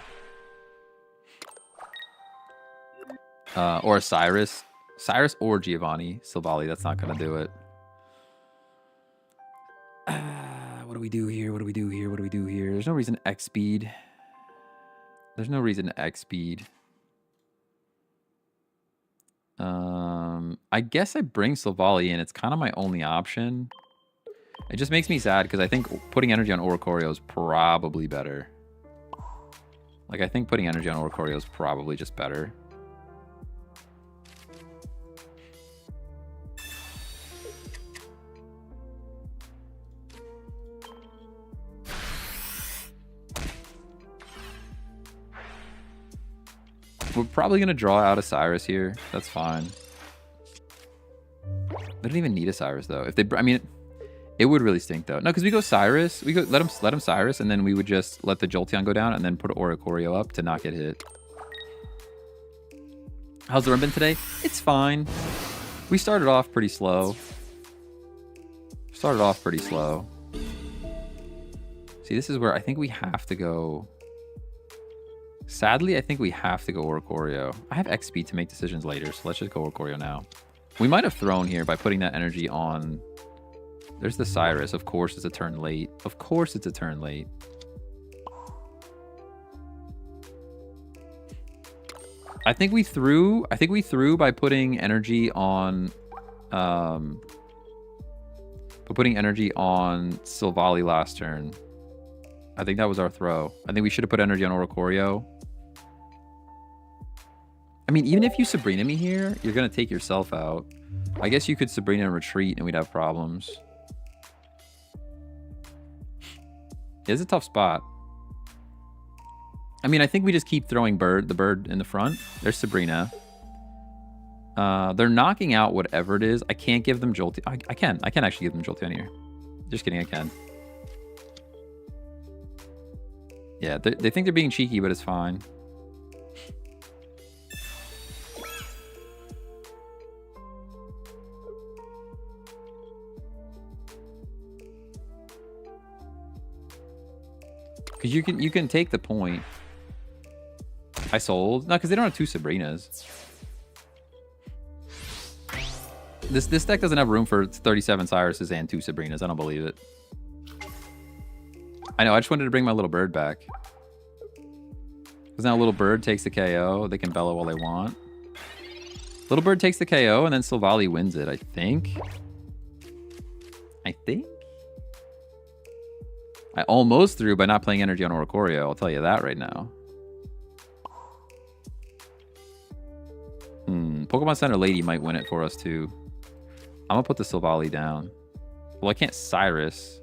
Or a Cyrus. Cyrus or Giovanni. Silvally, that's not going to do it. What do we do here? What do we do here? What do we do here? There's no reason to X speed. There's no reason to X speed. I guess I bring Silvally in. It's kind of my only option. It just makes me sad because I think putting energy on Oricorio is probably better. Like, I think putting energy on Oricorio is probably just better. We're probably going to draw out a Cyrus here. That's fine. They don't even need a Cyrus, though. If they, I mean, it would really stink, though. No, because we go Cyrus. We go let him Cyrus, and then we would just let the Jolteon go down and then put Oricorio up to not get hit. How's the run been today? It's fine. We started off pretty slow. See, this is where I think we have to go. Sadly, I think we have to go Oricorio. I have X speed to make decisions later, so let's just go Oricorio now. We might have thrown here by putting that energy on. There's the Cyrus. Of course, it's a turn late. Of course, it's a turn late. I think we threw by putting energy on Silvally last turn. I think that was our throw. I think we should have put energy on Oricorio. I mean, even if you Sabrina me here, you're going to take yourself out. I guess you could Sabrina and retreat and we'd have problems. It's a tough spot. I mean, I think we just keep throwing the bird in the front. There's Sabrina. They're knocking out whatever it is. I can't give them Jolteon. I can actually give them Jolteon here. Just kidding, I can. Yeah, they think they're being cheeky, but it's fine. Because you can take the point. I sold. No, because they don't have 2 Sabrinas. This deck doesn't have room for 37 Cyruses and 2 Sabrinas. I don't believe it. I know, I just wanted to bring my little bird back. Because now little bird takes the KO. They can bellow all they want. Little bird takes the KO and then Silvally wins it, I think. I almost threw by not playing energy on Oricorio. I'll tell you that right now. Pokemon Center Lady might win it for us too. I'm gonna put the Silvally down. Well, I can't Cyrus.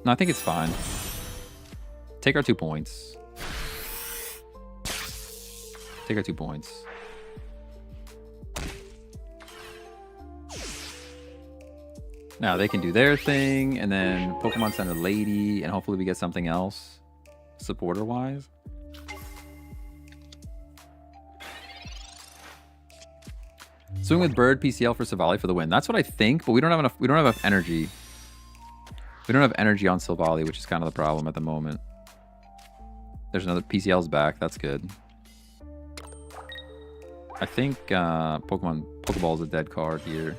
No, I think it's fine. Take our 2 points. Take our 2 points. Now they can do their thing, and then Pokemon Center Lady, and hopefully we get something else supporter-wise. Swing with Bird, PCL for Silvally for the win. That's what I think, but we don't have enough. We don't have enough energy. We don't have energy on Silvally, which is kind of the problem at the moment. There's another PCL's back. That's good. I think Pokeball is a dead card here.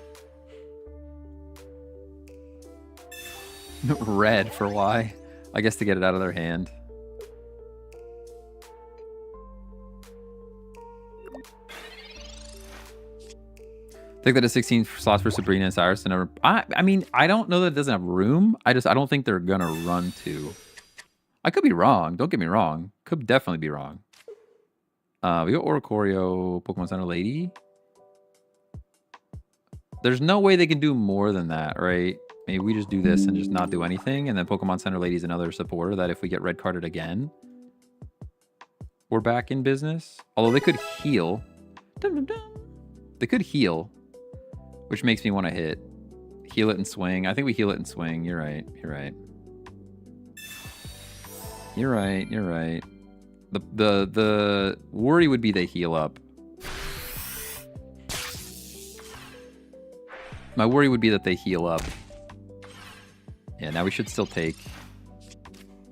Red for why? I guess to get it out of their hand. I think that is 16 slots for Sabrina and Cyrus. I mean, I don't know that it doesn't have room. I don't think they're gonna run to. I could be wrong. Don't get me wrong. Could definitely be wrong. We got Oricorio, Pokemon Center Lady. There's no way they can do more than that, right? Maybe we just do this and just not do anything, and then Pokemon Center Lady is another supporter that if we get red carded again, we're back in business. Although they could heal. Dum, dum, dum. They could heal, which makes me want to hit. Heal it and swing. I think we heal it and swing. You're right. You're right. You're right. You're right. The worry would be they heal up. My worry would be that they heal up. Yeah, now we should still take.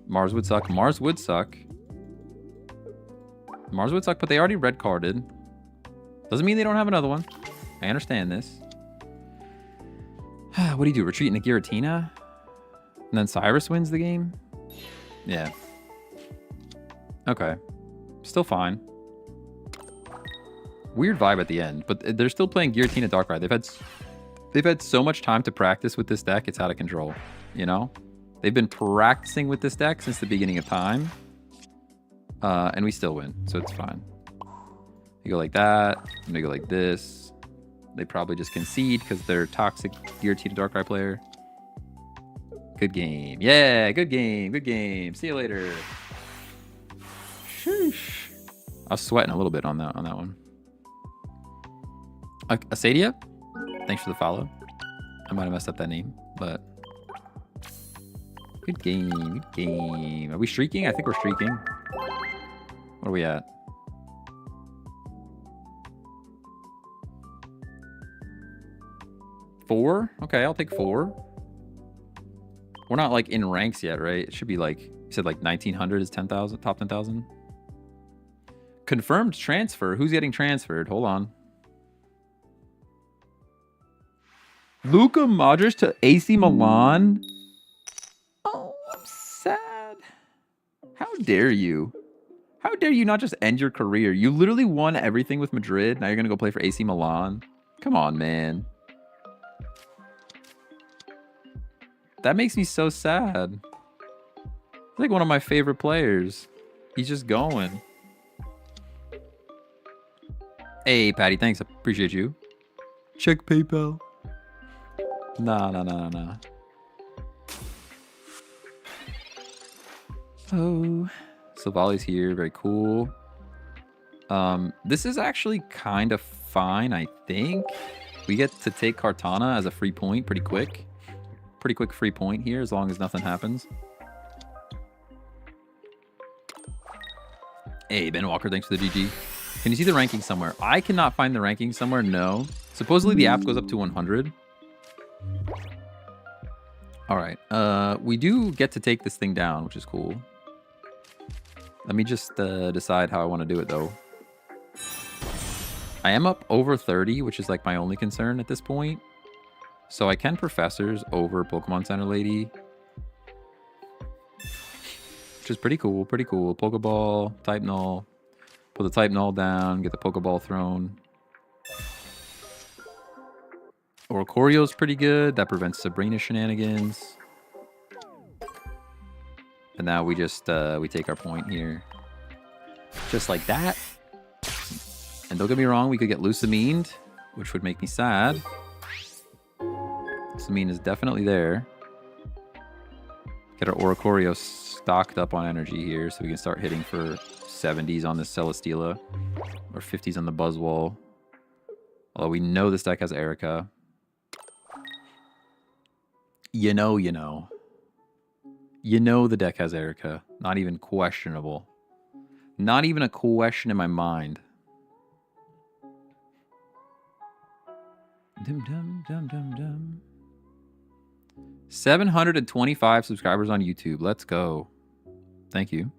Mars would suck. Mars would suck. Mars would suck, but they already red carded. Doesn't mean they don't have another one. I understand this. What do you do? Retreat into Giratina? And then Cyrus wins the game? Yeah. Okay. Still fine. Weird vibe at the end, but they're still playing Giratina Darkrai. They've had so much time to practice with this deck, it's out of control. You know? They've been practicing with this deck since the beginning of time. And we still win, so it's fine. You go like that, and they go like this. They probably just concede because they're toxic Giratina Darkrai player. Good game. Yeah, good game. Good game. See you later. Sheesh. I was sweating a little bit on that one. Asadia? Thanks for the follow. I might have messed up that name, but good game. Good game. Are we streaking? I think we're streaking. What are we at? Four? Okay, I'll take 4. We're not like in ranks yet, right? It should be like, you said like 1900 is 10,000, top 10,000. Confirmed transfer. Who's getting transferred? Hold on. Luka Modric to AC Milan? Oh, I'm sad. How dare you? How dare you not just end your career? You literally won everything with Madrid. Now you're going to go play for AC Milan? Come on, man. That makes me so sad. He's like one of my favorite players. He's just going. Hey, Patty, thanks. Appreciate you. Check PayPal. Nah. Oh. Silvally's here. Very cool. This is actually kind of fine, I think. We get to take Kartana as a free point pretty quick. Pretty quick free point here as long as nothing happens. Hey, Ben Walker, thanks for the GG. Can you see the ranking somewhere? I cannot find the ranking somewhere, no. Supposedly the app goes up to 100. All right. We do get to take this thing down, which is cool. Let me just decide how I want to do it, though. I am up over 30, which is like my only concern at this point. So I can Professors over Pokemon Center Lady. Which is pretty cool, pretty cool. Pokeball, Type Null. Put the Type Null down, get the Pokeball thrown. Oricorio's pretty good. That prevents Sabrina shenanigans. And now we just, we take our point here. Just like that. And don't get me wrong, we could get Lusamined, which would make me sad. Lusamine is definitely there. Get our Oricorio stocked up on energy here so we can start hitting for 70s on this Celesteela. Or 50s on the Buzzwole. Although we know this deck has Erica. You know. You know the deck has Erica. Not even questionable. Not even a question in my mind. Dum dum dum dum dum. 725 subscribers on YouTube. Let's go. Thank you.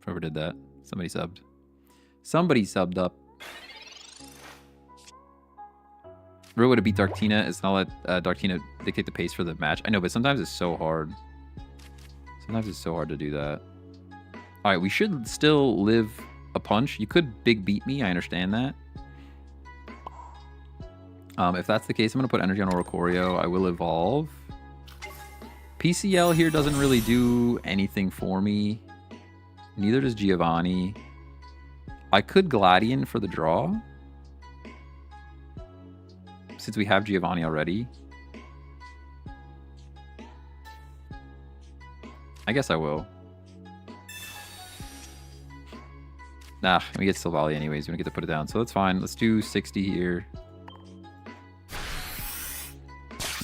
Whoever did that. Somebody subbed. Somebody subbed up. Real way to beat Darktina is not let Darktina dictate the pace for the match. I know, but sometimes it's so hard. Sometimes it's so hard to do that. All right, we should still live a punch. You could big beat me. I understand that. If that's the case, I'm going to put energy on Oricorio. I will evolve. PCL here doesn't really do anything for me. Neither does Giovanni. I could Gladion for the draw. Since we have Giovanni already. I guess I will. Nah, we get Silvally anyways. We don't get to put it down. So that's fine. Let's do 60 here.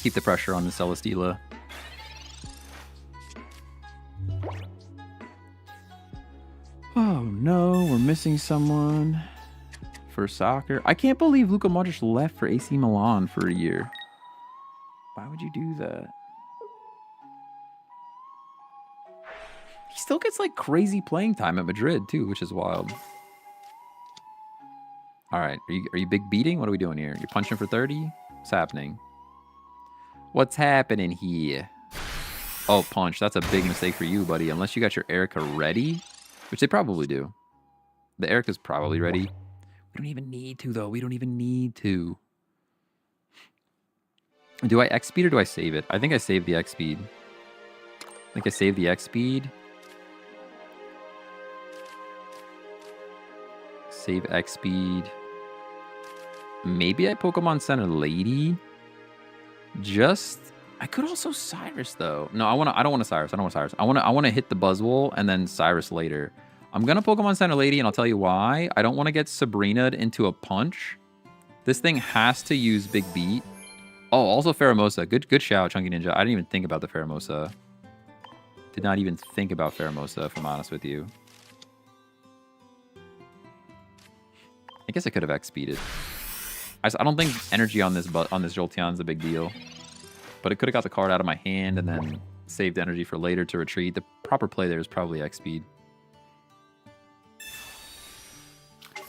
Keep the pressure on the Celesteela. Oh no, we're missing someone for soccer. I can't believe Luka Modric left for AC Milan for a year. Why would you do that? He still gets like crazy playing time at Madrid too, which is wild. All right, are you big beating? What are we doing here? You're punching for 30? What's happening? What's happening here? Oh, punch. That's a big mistake for you, buddy. Unless you got your Erica ready, which they probably do. The Erica's probably ready. We don't even need to, though. We don't even need to. Do I X-Speed or do I save it? I think I saved the X-Speed. I think I saved the X-Speed. Save X-Speed. Maybe I Pokemon Center Lady. I could also Cyrus though. No, I don't want to Cyrus. I don't want Cyrus. I want to hit the Buzzwole and then Cyrus later. I'm gonna Pokemon Center Lady and I'll tell you why. I don't want to get Sabrina'd into a punch. This thing has to use Big Beat. Oh, also Pheromosa. Good shout, Chunky Ninja. I didn't even think about the Pheromosa. Did not even think about Pheromosa, if I'm honest with you. I guess I could have X-Speeded. I don't think energy on this Jolteon's a big deal. But it could have got the card out of my hand and then saved energy for later to retreat. The proper play there is probably X-Speed.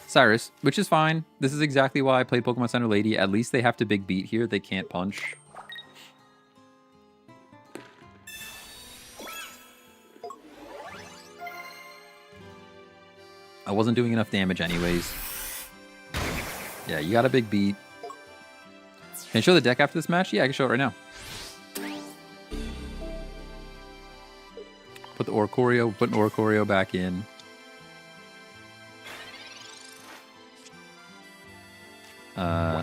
Cyrus, which is fine. This is exactly why I played Pokemon Center Lady. At least they have to big beat here. They can't punch. I wasn't doing enough damage anyways. Yeah, you got a big beat. Can I show the deck after this match? Yeah, I can show it right now. Put the Oricorio, put an Oricorio back in.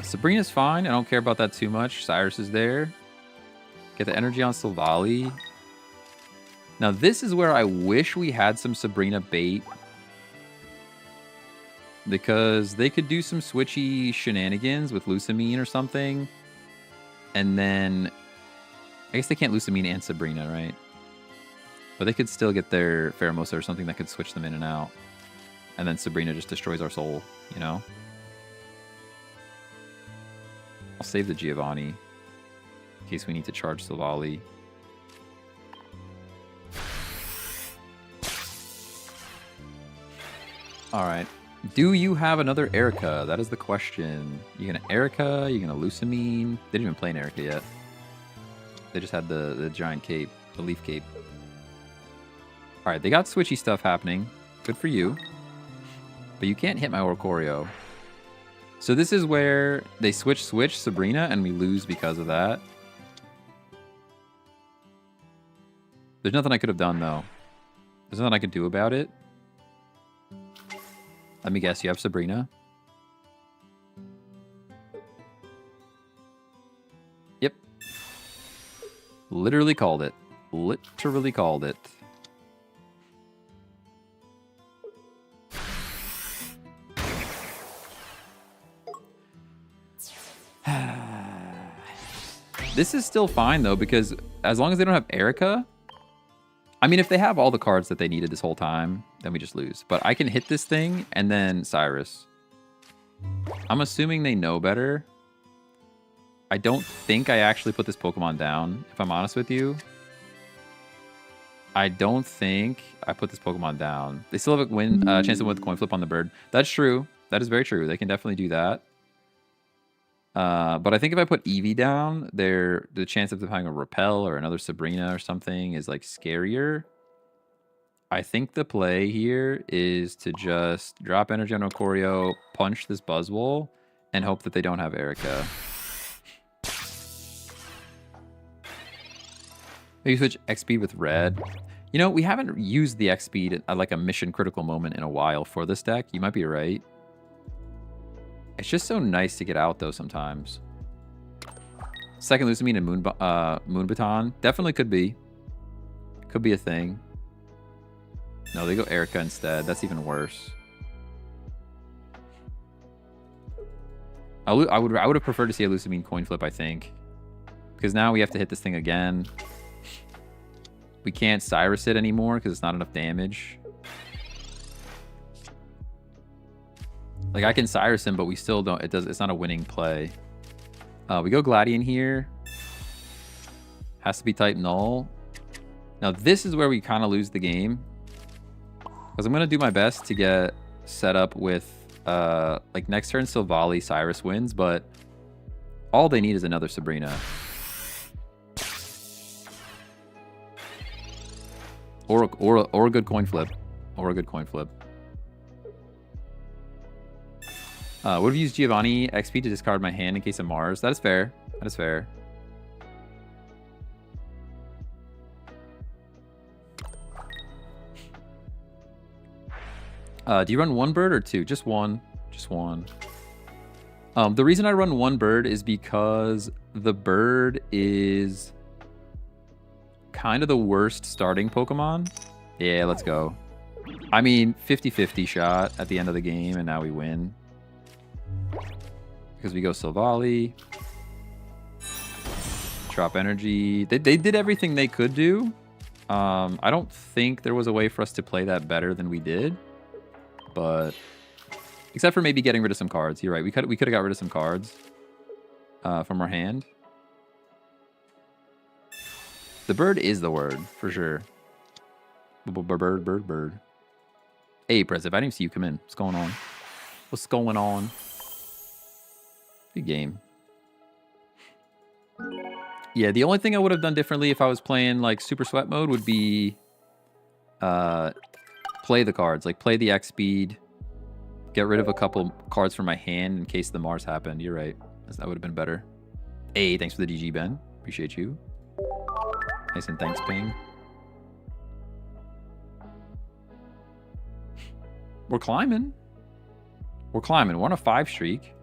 Sabrina's fine. I don't care about that too much. Cyrus is there. Get the energy on Silvally. Now this is where I wish we had some Sabrina bait. Because they could do some switchy shenanigans with Lusamine or something. And then... I guess they can't Lusamine and Sabrina, right? But they could still get their Pheromosa or something that could switch them in and out. And then Sabrina just destroys our soul, you know? I'll save the Giovanni. In case we need to charge Silvally. All right. Do you have another Erica? That is the question. You gonna Erica? You gonna Lucamine? They didn't even play an Erica yet. They just had the giant cape, the leaf cape. All right, they got switchy stuff happening. Good for you. But you can't hit my Oricorio. So this is where they switch Sabrina, and we lose because of that. There's nothing I could have done, though. There's nothing I could do about it. Let me guess, you have Sabrina? Yep. Literally called it. Literally called it. This is still fine, though, because as long as they don't have Erica... I mean, if they have all the cards that they needed this whole time, then we just lose. But I can hit this thing and then Cyrus. I'm assuming they know better. I don't think I actually put this Pokemon down, if I'm honest with you. I don't think I put this Pokemon down. They still have a chance to win with coin flip on the bird. That's true. That is very true. They can definitely do that. But I think if I put Eevee down, the chance of them having a Repel or another Sabrina or something is like scarier. I think the play here is to just drop energy on Oricorio, punch this Buzzwole, and hope that they don't have Erica. Maybe switch X-Speed with red. You know, we haven't used the X-Speed at like a mission critical moment in a while for this deck. You might be right. It's just so nice to get out, though, sometimes. Second Lucamine and Moon Baton. Definitely could be. Could be a thing. No, they go Erica instead. That's even worse. I would have preferred to see a Lucamine coin flip, I think. Because now we have to hit this thing again. We can't Cyrus it anymore because it's not enough damage. Like, I can Cyrus him, but we still don't... It's not a winning play. We go Gladion here. Has to be type null. Now, this is where we kind of lose the game. Because I'm going to do my best to get set up with... like, next turn, Silvally, Cyrus wins, but... all they need is another Sabrina. Or a good coin flip. Or a good coin flip. Would have used Giovanni XP to discard my hand in case of Mars. That is fair. That is fair. Do you run one bird or two? Just one. Just one. The reason I run one bird is because the bird is kind of the worst starting Pokemon. Yeah, let's go. I mean, 50-50 shot at the end of the game, and now we win. Because we go Silvally. Drop energy. They did everything they could do. I don't think there was a way for us to play that better than we did. But... except for maybe getting rid of some cards. You're right. We could have got rid of some cards from our hand. The bird is the word, for sure. Bird. Hey, Prez, if I didn't see you come in. What's going on? What's going on? Good game. Yeah, the only thing I would have done differently if I was playing like Super Sweat mode would be play the cards. Like play the X speed. Get rid of a couple cards from my hand in case the Mars happened. You're right. That would have been better. Hey, thanks for the DG, Ben. Appreciate you. Nice and thanks, Ping. We're climbing. We're climbing. We're on a 5 streak.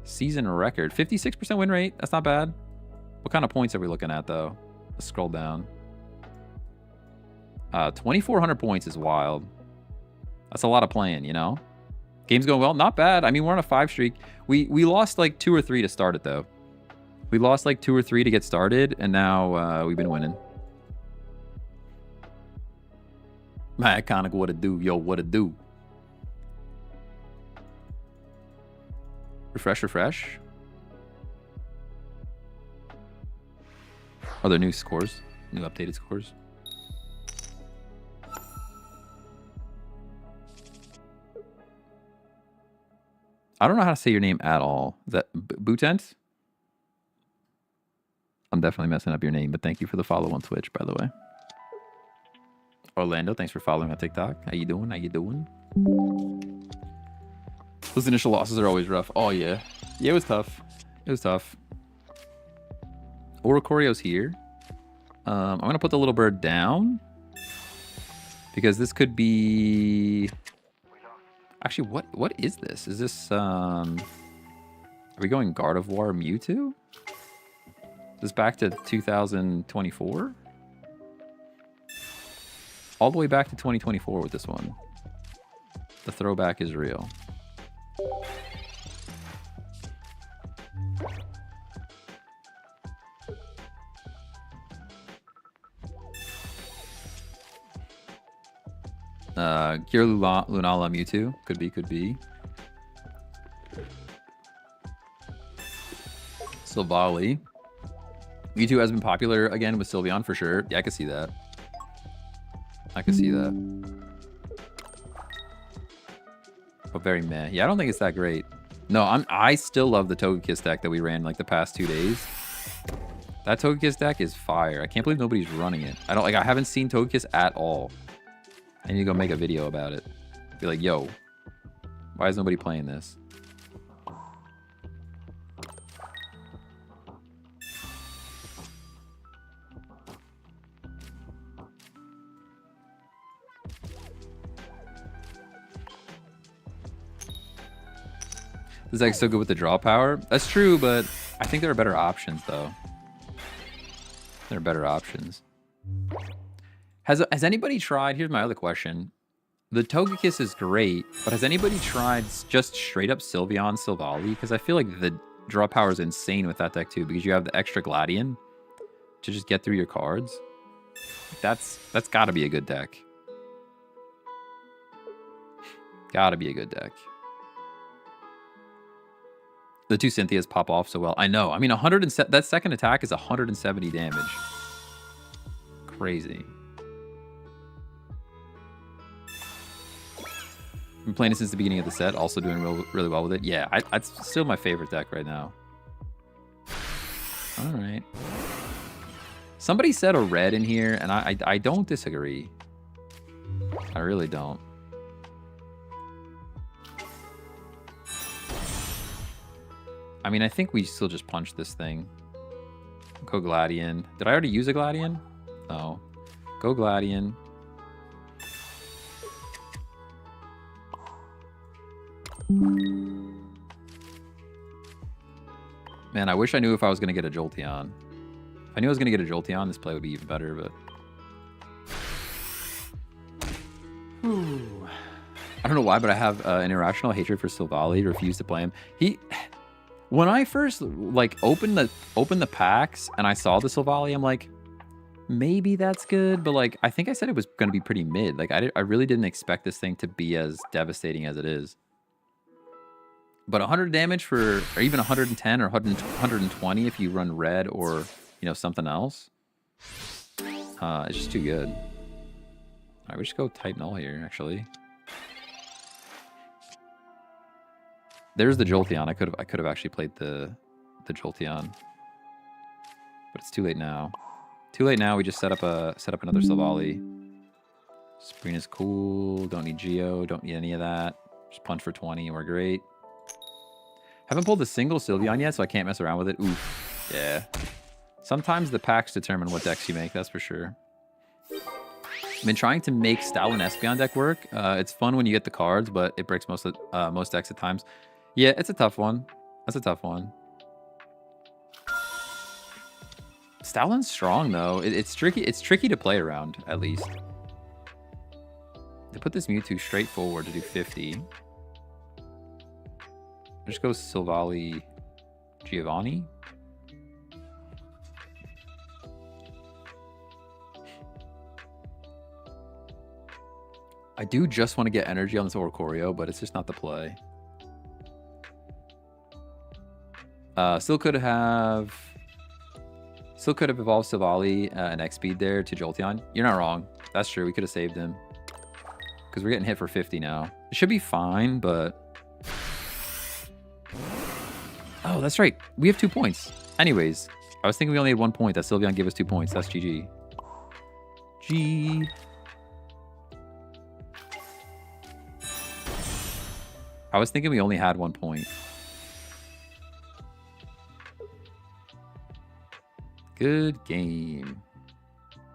Season record. 56% win rate. That's not bad. What kind of points are we looking at, though? Let's scroll down. 2,400 points is wild. That's a lot of playing, you know? Game's going well. Not bad. I mean, we're on a 5 streak. We lost like 2 or 3 to start it, though. We lost like 2 or 3 to get started, and now we've been winning. My iconic, what it do? Yo, what it do? Refresh. Are there new scores? New updated scores? I don't know how to say your name at all. Is that Bootent? I'm definitely messing up your name, but thank you for the follow on Twitch, by the way. Orlando, thanks for following on TikTok. How you doing? How you doing? Those initial losses are always rough. Oh, yeah. Yeah, it was tough. It was tough. Oricorio's here. I'm going to put the little bird down. Because this could be... Actually, what is this? Is this... Are we going Gardevoir Mewtwo? Is this back to 2024? All the way back to 2024 with this one. The throwback is real. Lunala Mewtwo. Could be. Silvally. Mewtwo has been popular again with Sylveon for sure. Yeah, I can see that. But very meh. Yeah, I don't think it's that great. No, I still love the Togekiss deck that we ran like the past 2 days. That Togekiss deck is fire. I can't believe nobody's running it. I haven't seen Togekiss at all. I need to go make a video about it. Be like, yo, why is nobody playing this? This deck's so good with the draw power. That's true, but I think there are better options, though. There are better options. Has anybody tried... Here's my other question. The Togekiss is great, but has anybody tried just straight up Sylveon, Silvally? Because I feel like the draw power is insane with that deck, too, because you have the extra Gladion to just get through your cards. That's got to be a good deck. Got to be a good deck. The 2 Cynthias pop off so well. I know. I mean, that second attack is 170 damage. Crazy. Been playing it since the beginning of the set. Also doing really well with it. Yeah, it's still my favorite deck right now. All right. Somebody said a red in here, and I don't disagree. I really don't. I mean, I think we still just punch this thing. Go Gladion. Did I already use a Gladion? No. Go Gladion. Man, I wish I knew if I was going to get a Jolteon. If I knew I was going to get a Jolteon, this play would be even better, but... Whew. I don't know why, but I have an irrational hatred for Silvally. Refuse to play him. When I first opened the packs and I saw the Silvally, I'm like, maybe that's good, but I think I said it was going to be pretty mid. I really didn't expect this thing to be as devastating as it is. But 100 damage or even 110 or 120 if you run red or something else, it's just too good. All right, we just go Titan All here actually. There's the Jolteon. I could have actually played the Jolteon, but it's too late now. Too late now. We just set up another Silvally. Spreen is cool. Don't need Geo. Don't need any of that. Just punch for 20 and we're great. Haven't pulled a single Sylveon yet, so I can't mess around with it. Oof. Yeah. Sometimes the packs determine what decks you make. That's for sure. I've been trying to make Stoutland Espeon deck work. It's fun when you get the cards, but it breaks most decks at times. Yeah, it's a tough one. That's a tough one. Stoutland's strong though. It's tricky. It's tricky to play around at least. They put this Mewtwo straight forward to do 50. Just go Silvally, Giovanni. I do just want to get energy on this Oricorio, but it's just not the play. Still could have evolved Silvally and X-Speed there to Jolteon. You're not wrong. That's true. We could have saved him. Because we're getting hit for 50 now. It should be fine, but... Oh, that's right. We have 2 points. Anyways, I was thinking we only had 1 point. That Sylveon gave us 2 points. That's GG. G. I was thinking we only had 1 point. Good game.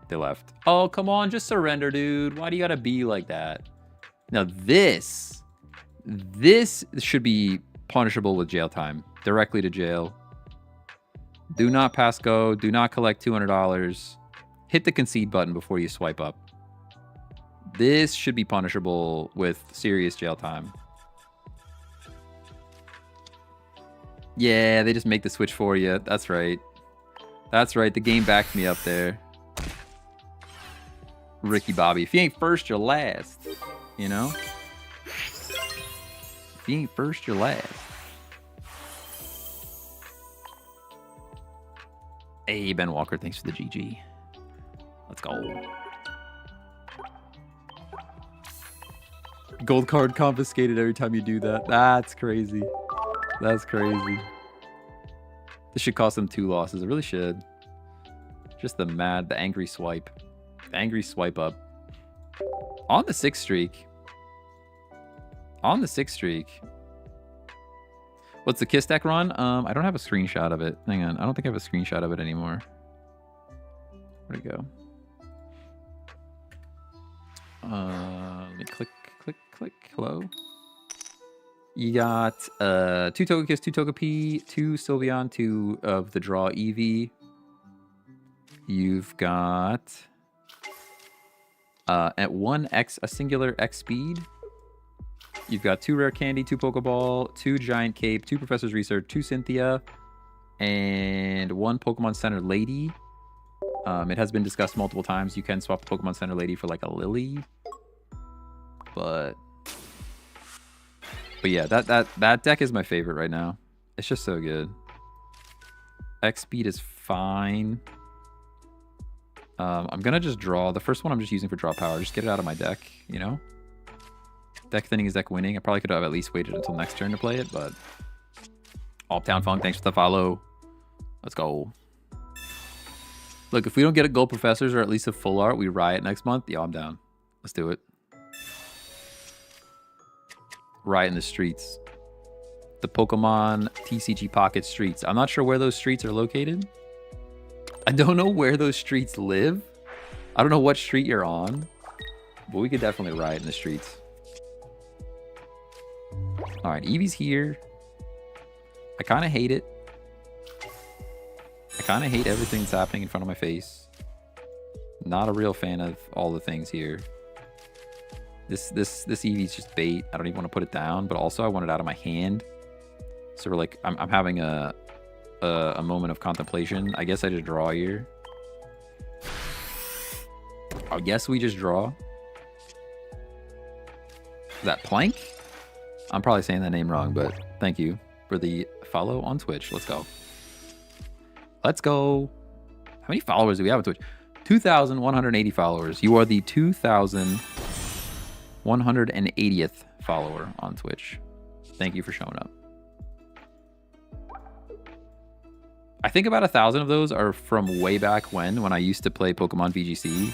They left. Oh, come on. Just surrender, dude. Why do you gotta be like that? Now, this should be punishable with jail time. Directly to jail. Do not pass go. Do not collect $200. Hit the concede button before you swipe up. This should be punishable with serious jail time. Yeah, they just make the switch for you. That's right. That's right. The game backed me up there. Ricky Bobby. If you ain't first, you're last. You know? If you ain't first, you're last. Hey, Ben Walker. Thanks for the GG. Let's go. Gold card confiscated every time you do that. That's crazy. That's crazy. This should cost them 2 losses. It really should. Just the angry swipe. The angry swipe up. On the 6th streak. On the 6th streak. What's the Kiss deck run? I don't have a screenshot of it. Hang on. I don't think I have a screenshot of it anymore. Where'd it go? Let me click. Hello. You got 2 Togekiss, 2 Togepi, 2 Sylveon, 2 of the draw Eevee. You've got at 1x, a singular X speed. You've got 2 rare candy, 2 Pokeball, 2 giant cape, 2 Professor's Research, 2 Cynthia, and 1 Pokemon Center Lady. It has been discussed multiple times. You can swap the Pokemon Center Lady for like a Lily. But yeah, that deck is my favorite right now. It's just so good. X speed is fine. I'm gonna just draw. The first one I'm just using for draw power. Just get it out of my deck, you know? Deck thinning is deck winning. I probably could have at least waited until next turn to play it, but... Uptown Funk, thanks for the follow. Let's go. Look, if we don't get a gold professors or at least a full art, we riot next month. Yo, I'm down. Let's do it. Riot in the streets. The Pokemon TCG Pocket streets. I'm not sure where those streets are located. I don't know where those streets live. I don't know what street you're on. But we could definitely riot in the streets. Alright, Eevee's here. I kind of hate it. I kind of hate everything that's happening in front of my face. Not a real fan of all the things here. This Eevee's just bait. I don't even want to put it down, but also I want it out of my hand. So we're like, I'm having a moment of contemplation. I guess I just draw here. I guess we just draw. Is that Plank? I'm probably saying that name wrong, but thank you for the follow on Twitch. Let's go. Let's go. How many followers do we have on Twitch? 2,180 followers. You are the 2,180th follower on Twitch. Thank you for showing up. I think about 1,000 of those are from way back when I used to play Pokemon VGC.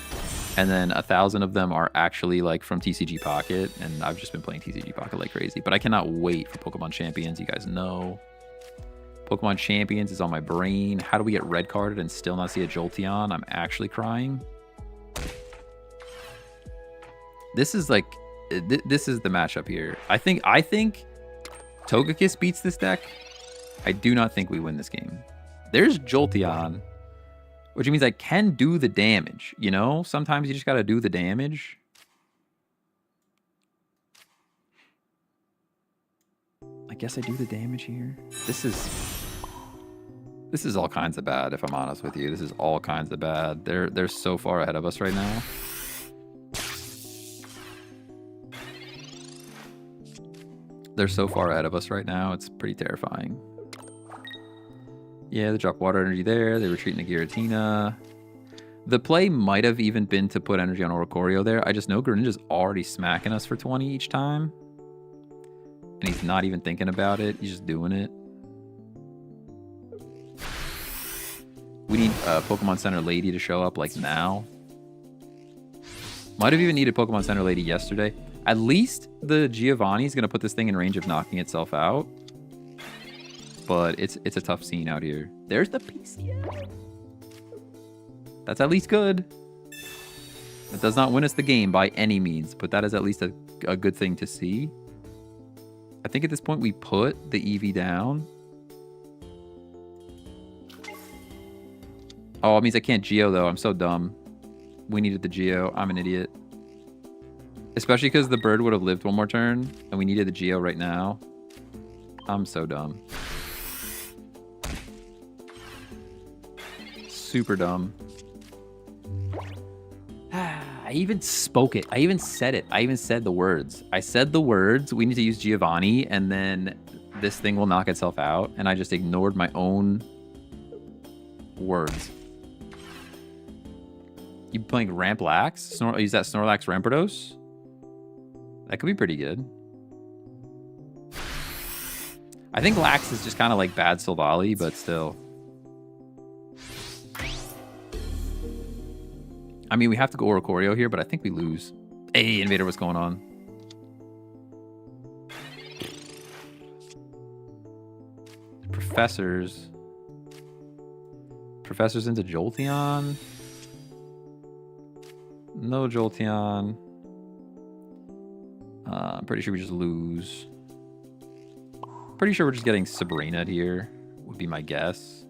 And then 1,000 of them are actually like from TCG Pocket. And I've just been playing TCG Pocket like crazy. But I cannot wait for Pokemon Champions. You guys know. Pokemon Champions is on my brain. How do we get red carded and still not see a Jolteon? I'm actually crying. This is like, this is the matchup here. I think Togekiss beats this deck. I do not think we win this game. There's Jolteon, which means I can do the damage, you know? Sometimes you just got to do the damage. I guess I do the damage here. This is all kinds of bad, if I'm honest with you. This is all kinds of bad. They're so far ahead of us right now. They're so far ahead of us right now. It's pretty terrifying. Yeah, they drop water energy there. They retreat into Giratina. The play might have even been to put energy on Oricorio there. I just know Greninja's already smacking us for 20 each time. And he's not even thinking about it. He's just doing it. Pokemon Center Lady to show up like now. Might have even needed Pokemon Center Lady yesterday. At least the Giovanni's going to put this thing in range of knocking itself out. But it's a tough scene out here. There's the PCA. That's at least good. It does not win us the game by any means, but that is at least a good thing to see. I think at this point we put the Eevee down. Oh, it means I can't Geo though. I'm so dumb. We needed the Geo. I'm an idiot. Especially because the bird would have lived one more turn, and we needed the Geo right now. I'm so dumb. Super dumb. I even spoke it. I even said it. I even said the words. I said the words. We need to use Giovanni, and then this thing will knock itself out. And I just ignored my own words. You playing Ramplax? Use that Snorlax Rampardos? That could be pretty good. I think Lax is just kind of like bad Silvally, but still. I mean, we have to go Oricorio here, but I think we lose. Hey, Invader, what's going on? Professors. Professors into Jolteon. No Jolteon. I'm pretty sure we just lose. Pretty sure we're just getting Sabrina here, would be my guess.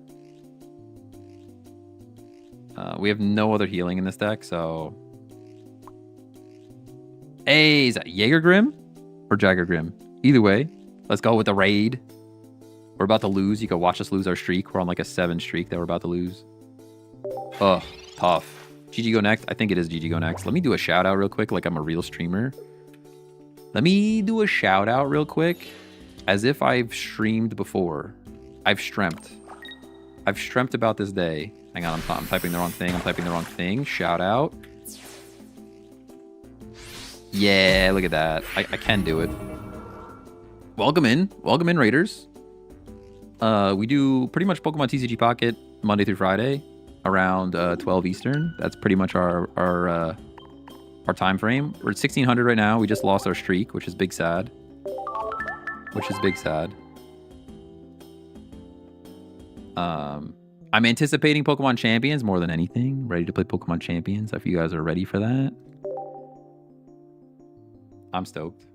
We have no other healing in this deck, so... Hey, is that Jaeger-Grim or Jagger-Grim? Either way, let's go with the raid. We're about to lose. You can watch us lose our streak. We're on like a 7 streak that we're about to lose. Ugh, tough. GG go next? I think it is GG go next. Let me do a shout out real quick like I'm a real streamer. Let me do a shout out real quick as if I've streamed before. I've streamt. I've streamt about this day. Hang on, I'm typing the wrong thing. I'm typing the wrong thing. Shout out. Yeah, look at that. I can do it. Welcome in. Welcome in, Raiders. We do pretty much Pokemon TCG Pocket Monday through Friday around 12 Eastern. That's pretty much our time frame. We're at 1600 right now. We just lost our streak, which is big sad. I'm anticipating Pokemon Champions more than anything. Ready to play Pokemon Champions if you guys are ready for that. I'm stoked.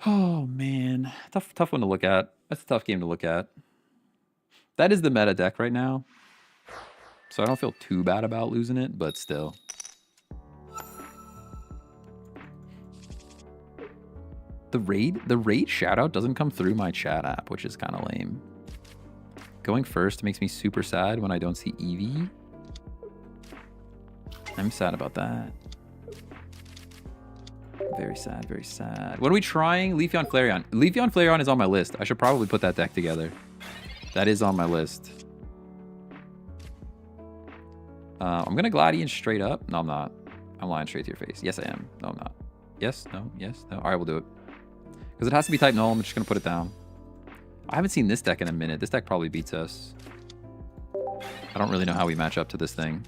Oh, man. Tough one to look at. That's a tough game to look at. That is the meta deck right now. So I don't feel too bad about losing it, but still. The raid shoutout doesn't come through my chat app, which is kind of lame. Going first makes me super sad when I don't see Eevee. I'm sad about that. Very sad, very sad. What are we trying? Leafeon Flareon. Leafeon Flareon is on my list. I should probably put that deck together. That is on my list. I'm going to Gladian straight up. No, I'm not. I'm lying straight to your face. Yes, I am. No, I'm not. Yes, no, yes, no. All right, we'll do it. Because it has to be type null. I'm just going to put it down. I haven't seen this deck in a minute. This deck probably beats us. I don't really know how we match up to this thing.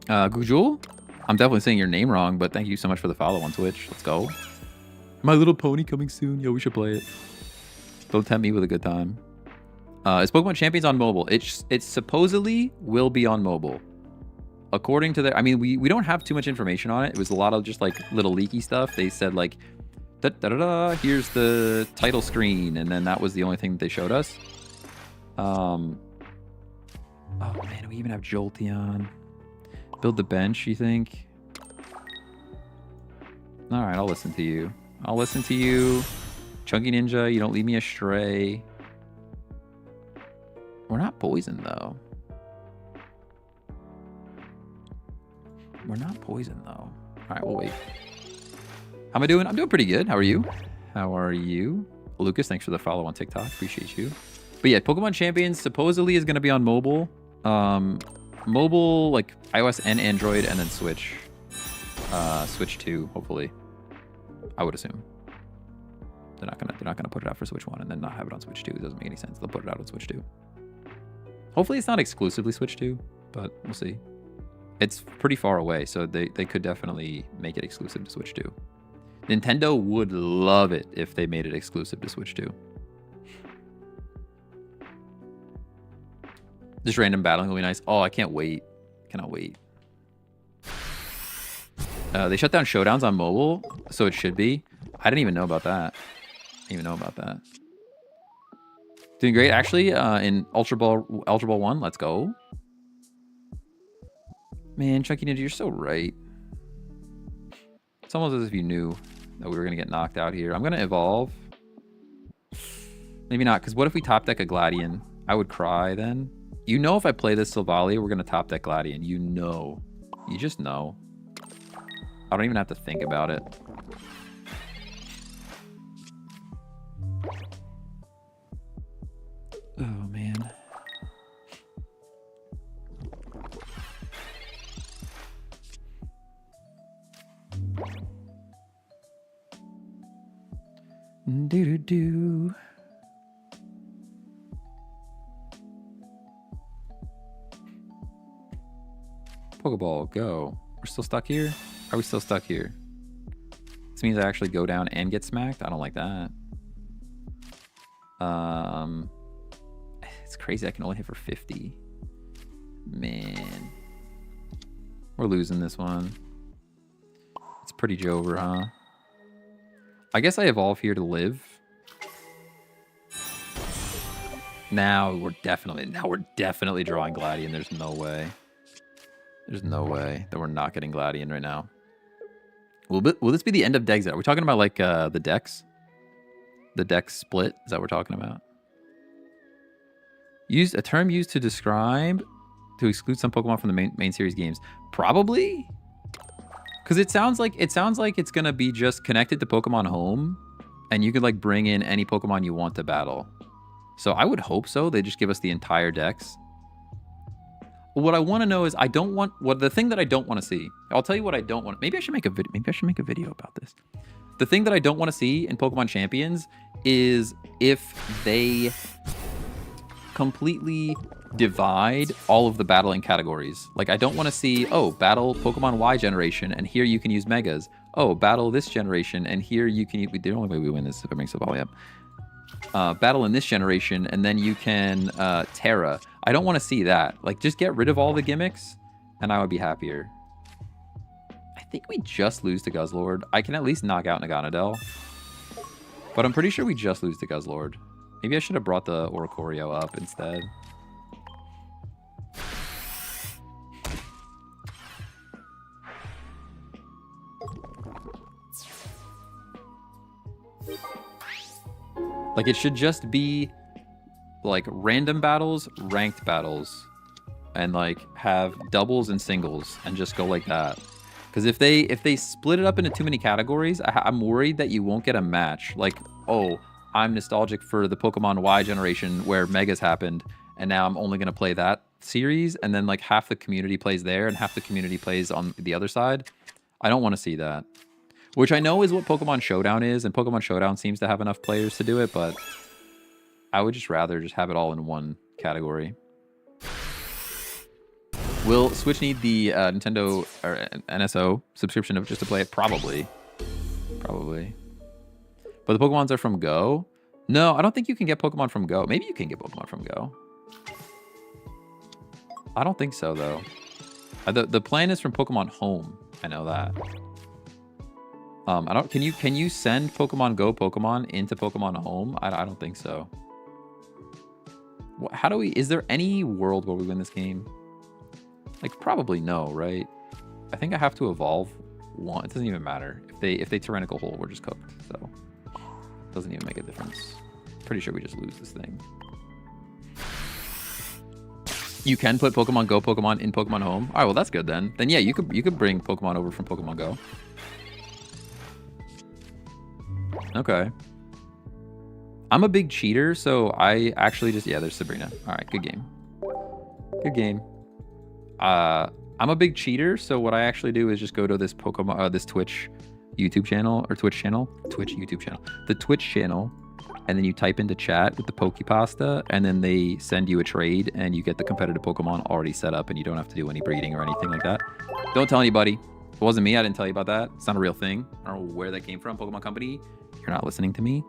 Gujul? I'm definitely saying your name wrong, but thank you so much for the follow on Twitch. Let's go. My Little Pony coming soon. Yo, we should play it. Don't tempt me with a good time. Is Pokemon Champions on mobile? It supposedly will be on mobile. According to their... I mean, we don't have too much information on it. It was a lot of just, like, little leaky stuff. They said, like, da-da-da-da, here's the title screen. And then that was the only thing that they showed us. Oh, man, we even have Jolteon. Build the bench, you think? All right, I'll listen to you. I'll listen to you. Chunky Ninja, you don't lead me astray. We're not poisoned, though. We're not poisoned, though. All right, we'll wait. How am I doing? I'm doing pretty good. How are you? How are you? Lucas, thanks for the follow on TikTok. Appreciate you. But yeah, Pokemon Champions supposedly is going to be on mobile. Mobile, like iOS and Android, and then Switch. Switch 2, hopefully. I would assume. They're not gonna put it out for Switch 1 and then not have it on Switch 2. It doesn't make any sense. They'll put it out on Switch 2. Hopefully it's not exclusively Switch 2, but we'll see. It's pretty far away, so they could definitely make it exclusive to Switch 2. Nintendo would love it if they made it exclusive to Switch 2. Just random battling will be nice. Oh, I can't wait. Cannot wait. They shut down showdowns on mobile, so it should be. I didn't even know about that. Doing great, actually, in Ultra Ball 1. Let's go. Man, Chunky Ninja, you're so right. It's almost as if you knew that we were going to get knocked out here. I'm going to evolve. Maybe not, because what if we top deck a Gladian? I would cry then. You know if I play this Silvally, we're going to top deck Gladian. You know. You just know. I don't even have to think about it. Oh, man. Do-do-do. Pokeball, go. We're still stuck here? Are we still stuck here? This means I actually go down and get smacked? I don't like that. It's crazy I can only hit for 50. Man. We're losing this one. It's pretty Jover, huh? I guess I evolve here to live. Now we're definitely drawing Gladian. There's no way. There's no way that we're not getting Gladian right now. Will this be the end of Dex? Are we talking about like the decks? The deck split? Is that what we're talking about? Used a term used to describe to exclude some Pokemon from the main series games. Probably, because it sounds like it's gonna be just connected to Pokemon Home, and you could like bring in any Pokemon you want to battle. So I would hope so. They just give us the entire decks. What I want to know is the thing that I don't want to see. I'll tell you what I don't want. Maybe I should make a video. Maybe I should make a video about this. The thing that I don't want to see in Pokemon Champions is if they completely divide all of the battling categories. Like I don't want to see, oh, battle Pokemon Y generation, and here you can use Megas. Oh, battle this generation, and here you can use... The only way we win this is if it makes a volley up. Battle in this generation, and then you can Terra. I don't want to see that. Like, just get rid of all the gimmicks, and I would be happier. I think we just lose to Guzzlord. I can at least knock out Naganadel. But I'm pretty sure we just lose to Guzzlord. Maybe I should have brought the Oricorio up instead. Like, it should just be like random battles, ranked battles, and like have doubles and singles and just go like that. Because if they split it up into too many categories, I'm worried that you won't get a match. Like, oh, I'm nostalgic for the Pokemon Y generation where Megas happened, and now I'm only going to play that series, and then like half the community plays there and half the community plays on the other side. I don't want to see that. Which I know is what Pokemon Showdown is, and Pokemon Showdown seems to have enough players to do it, but I would just rather just have it all in one category. Will Switch need the Nintendo or NSO subscription just to play it? Probably. Probably. But the Pokemons are from Go? No, I don't think you can get Pokemon from Go. Maybe you can get Pokemon from Go. I don't think so, though. The plan is from Pokemon Home. I know that. Can you send Pokemon Go Pokemon into Pokemon Home? I don't think so. How do we... Is there any world where we win this game? Like, probably no, right? I think I have to evolve one. It doesn't even matter. If they Tyrannical Hole, we're just cooked. So, it doesn't even make a difference. Pretty sure we just lose this thing. You can put Pokemon Go Pokemon in Pokemon Home? All right, well, that's good then. Then, yeah, you could bring Pokemon over from Pokemon Go. Okay. I'm a big cheater, so I actually just... Yeah, there's Sabrina. All right, good game. Good game. I'm a big cheater, so what I actually do is just go to this Pokemon, this Twitch YouTube channel or Twitch channel, YouTube channel, the Twitch channel, and then you type into chat with the Pokepasta, and then they send you a trade, and you get the competitive Pokemon already set up, and you don't have to do any breeding or anything like that. Don't tell anybody. It wasn't me. I didn't tell you about that. It's not a real thing. I don't know where that came from, Pokemon Company. You're not listening to me.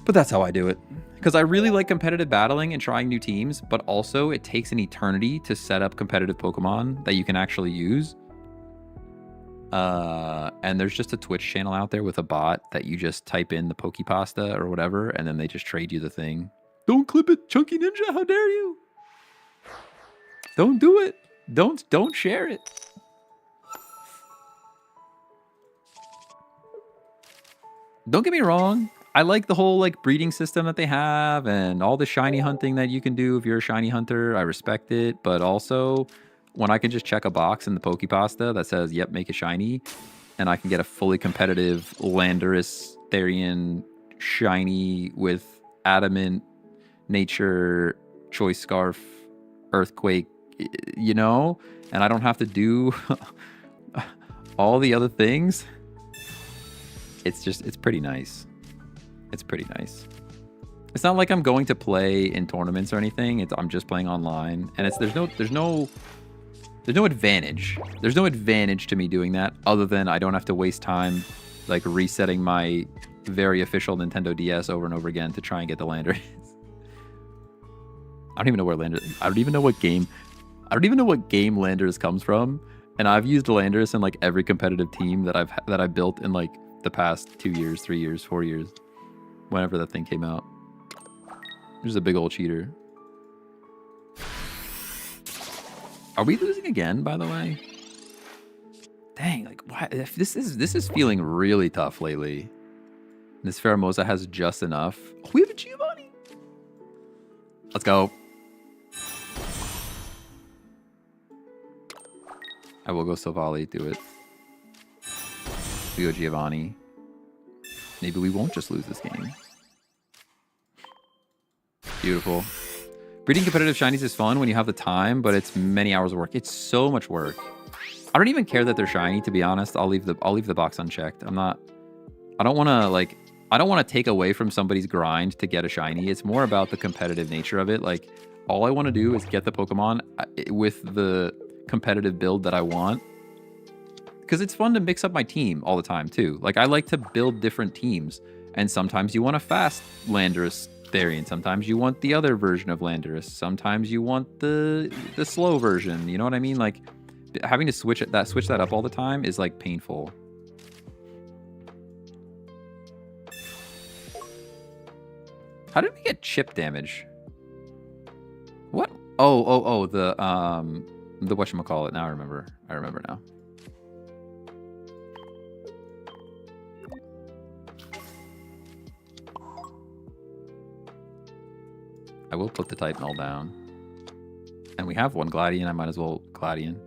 But that's how I do it. Because I really like competitive battling and trying new teams, but also it takes an eternity to set up competitive Pokemon that you can actually use. And there's just a Twitch channel out there with a bot that you just type in the Pokepasta or whatever, and then they just trade you the thing. Don't clip it, Chunky Ninja. How dare you? Don't do it. Don't share it. Don't get me wrong. I like the whole like breeding system that they have and all the shiny hunting that you can do if you're a shiny hunter. I respect it, but also when I can just check a box in the Pokepasta that says, yep, make it shiny, and I can get a fully competitive Landorus Therian shiny with Adamant, Nature, Choice Scarf, Earthquake, you know, and I don't have to do all the other things. It's pretty nice. It's pretty nice. It's not like I'm going to play in tournaments or anything. I'm just playing online, and there's no advantage. There's no advantage to me doing that other than I don't have to waste time like resetting my very official Nintendo DS over and over again to try and get the Landorus. I don't even know where Landorus. I don't even know what game Landorus comes from, and I've used Landorus in like every competitive team that I've built in like the past 2 years, 3 years, 4 years, whenever that thing came out. There's a big old cheater. Are we losing again, by the way? Dang, like why? This is feeling really tough lately. This Pheromosa has just enough. Oh, we have a Giovanni. Let's go. I will go Silvally, do it. We go Giovanni. Maybe we won't just lose this game. Beautiful. Breeding competitive shinies is fun when you have the time, but it's many hours of work. It's so much work. I don't even care that they're shiny, to be honest. I'll leave the box unchecked. I don't want to take away from somebody's grind to get a shiny. It's more about the competitive nature of it. Like, all I want to do is get the Pokemon with the competitive build that I want. Because it's fun to mix up my team all the time, too. Like, I like to build different teams. And sometimes you want a fast Landorus Therian. Sometimes you want the other version of Landorus. Sometimes you want the slow version. You know what I mean? Like, having to switch that up all the time is, like, painful. How did we get chip damage? What? Oh, the whatchamacallit. Now I remember now. I will put the Titan all down. And we have one Gladian. I might as well Gladian.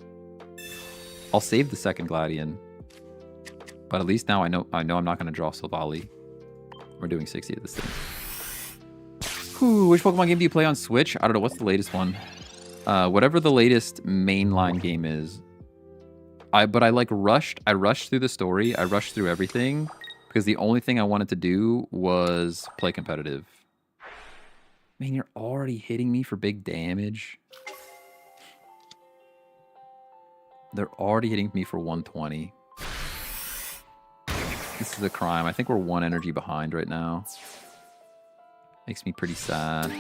I'll save the second Gladian. But at least now I know I'm not going to draw Silvally. We're doing 60 of this thing. Whew, which Pokemon game do you play on Switch? I don't know. What's the latest one? Whatever the latest mainline game is. I rushed through the story. I rushed through everything. Because the only thing I wanted to do was play competitive. Man, you're already hitting me for big damage. They're already hitting me for 120. This is a crime. I think we're 1 energy behind right now. Makes me pretty sad.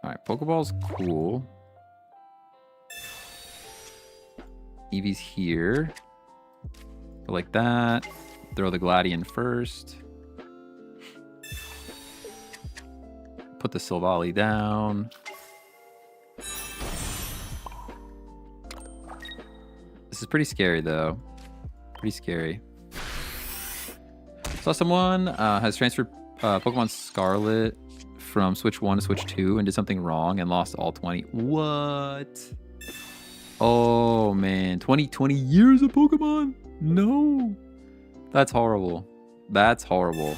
Alright, Pokeball's cool. Eevee's here. Go like that. Throw the Gladian first. Put the Silvally down. This is pretty scary, though. Pretty scary. Saw someone has transferred Pokemon Scarlet from Switch 1 to Switch 2 and did something wrong and lost all 20. What? Oh, man. 20 years of Pokemon? No. That's horrible. That's horrible.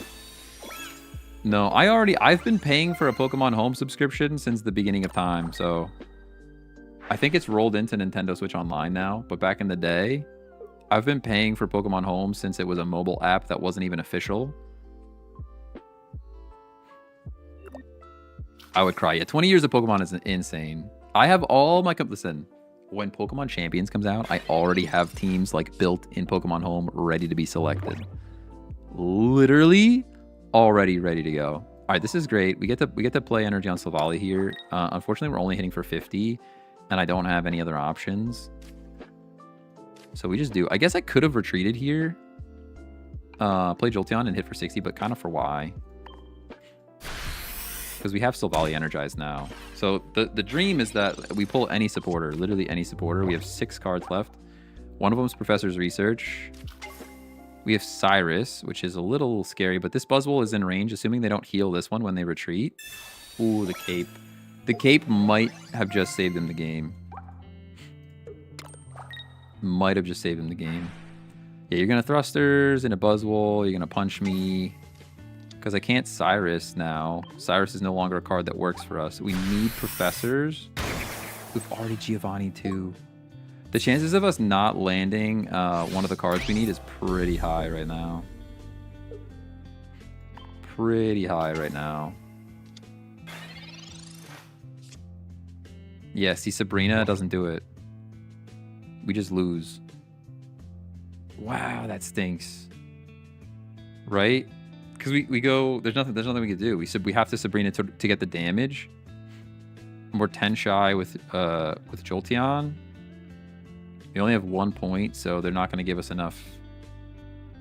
No, I've been paying for a Pokemon Home subscription since the beginning of time, so I think it's rolled into Nintendo Switch Online now, but back in the day, I've been paying for Pokemon Home since it was a mobile app that wasn't even official. I would cry. Yeah, 20 years of Pokemon is insane. I have all my... Listen, when Pokemon Champions comes out, I already have teams like built in Pokemon Home ready to be selected. Literally already ready to go. All right, this is great. We get to play energy on Silvally here. Unfortunately, we're only hitting for 50, and I don't have any other options. So we just do. I guess I could have retreated here, play Jolteon and hit for 60, but kind of for why? Because we have Silvally energized now. So the dream is that we pull any supporter, literally any supporter. We have 6 cards left. One of them is Professor's Research. We have Cyrus, which is a little scary, but this Buzzwole is in range, assuming they don't heal this one when they retreat. Ooh, the Cape. The Cape might have just saved him the game. Might have just saved him the game. Yeah, you're going to Thrusters in a Buzzwole. You're going to punch me. Because I can't Cyrus now. Cyrus is no longer a card that works for us. We need Professors. We've already Giovanni too. The chances of us not landing one of the cards we need is pretty high right now. Pretty high right now. Yeah, see, Sabrina doesn't do it. We just lose. Wow, that stinks. Right? Because we go, there's nothing we can do. We have to Sabrina to get the damage. We're 10 shy with Jolteon. We only have 1 point, so they're not going to give us enough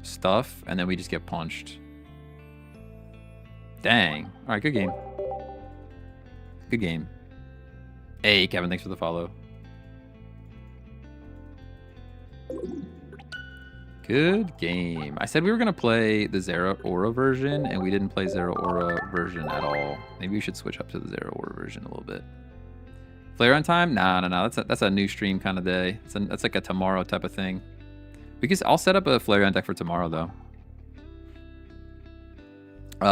stuff, and then we just get punched. Dang. All right, good game. Good game. Hey, Kevin, thanks for the follow. Good game. I said we were going to play the Zeraora version, and we didn't play Zeraora version at all. Maybe we should switch up to the Zeraora version a little bit. Flare on time? No. That's a new stream kind of day. That's like a tomorrow type of thing. I'll set up a Flareon deck for tomorrow, though.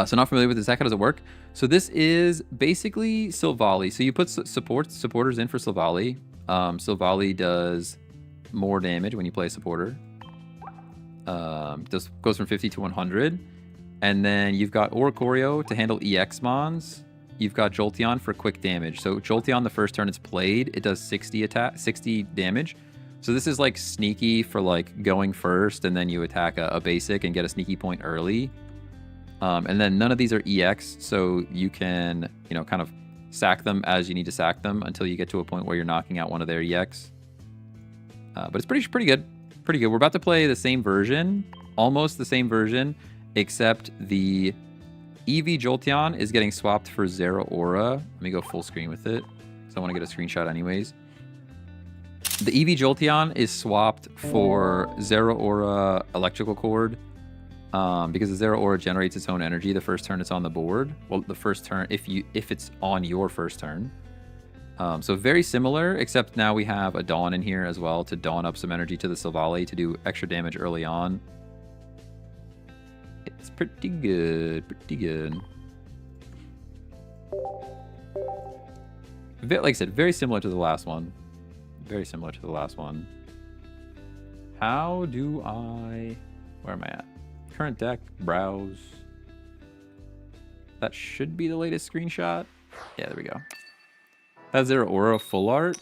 So not familiar with this deck. How does it work? So this is basically Silvally. So you put supporters in for Silvally. Silvally does more damage when you play a supporter. Goes from 50 to 100. And then you've got Oricorio to handle EX mons. You've got Jolteon for quick damage. So Jolteon, the first turn it's played, it does 60 damage. So this is like sneaky for like going first, and then you attack a basic and get a sneaky point early. And then none of these are EX, so you can, kind of sack them as you need to sack them until you get to a point where you're knocking out one of their EX. But it's pretty good. Pretty good. We're about to play the same version, almost the same version, except the Eevee Jolteon is getting swapped for Zeraora. Let me go full screen with it, because I want to get a screenshot anyways. The Eevee Jolteon is swapped for Zeraora Electrical Cord, because the Zeraora generates its own energy the first turn it's on the board. Well, the first turn, if it's on your first turn. So very similar, except now we have a Dawn in here as well to dawn up some energy to the Silvally to do extra damage early on. It's pretty good, pretty good. Like I said, very similar to the last one. Very similar to the last one. How do I... Where am I at? Current deck, browse. That should be the latest screenshot. Yeah, there we go. That Zeraora full art.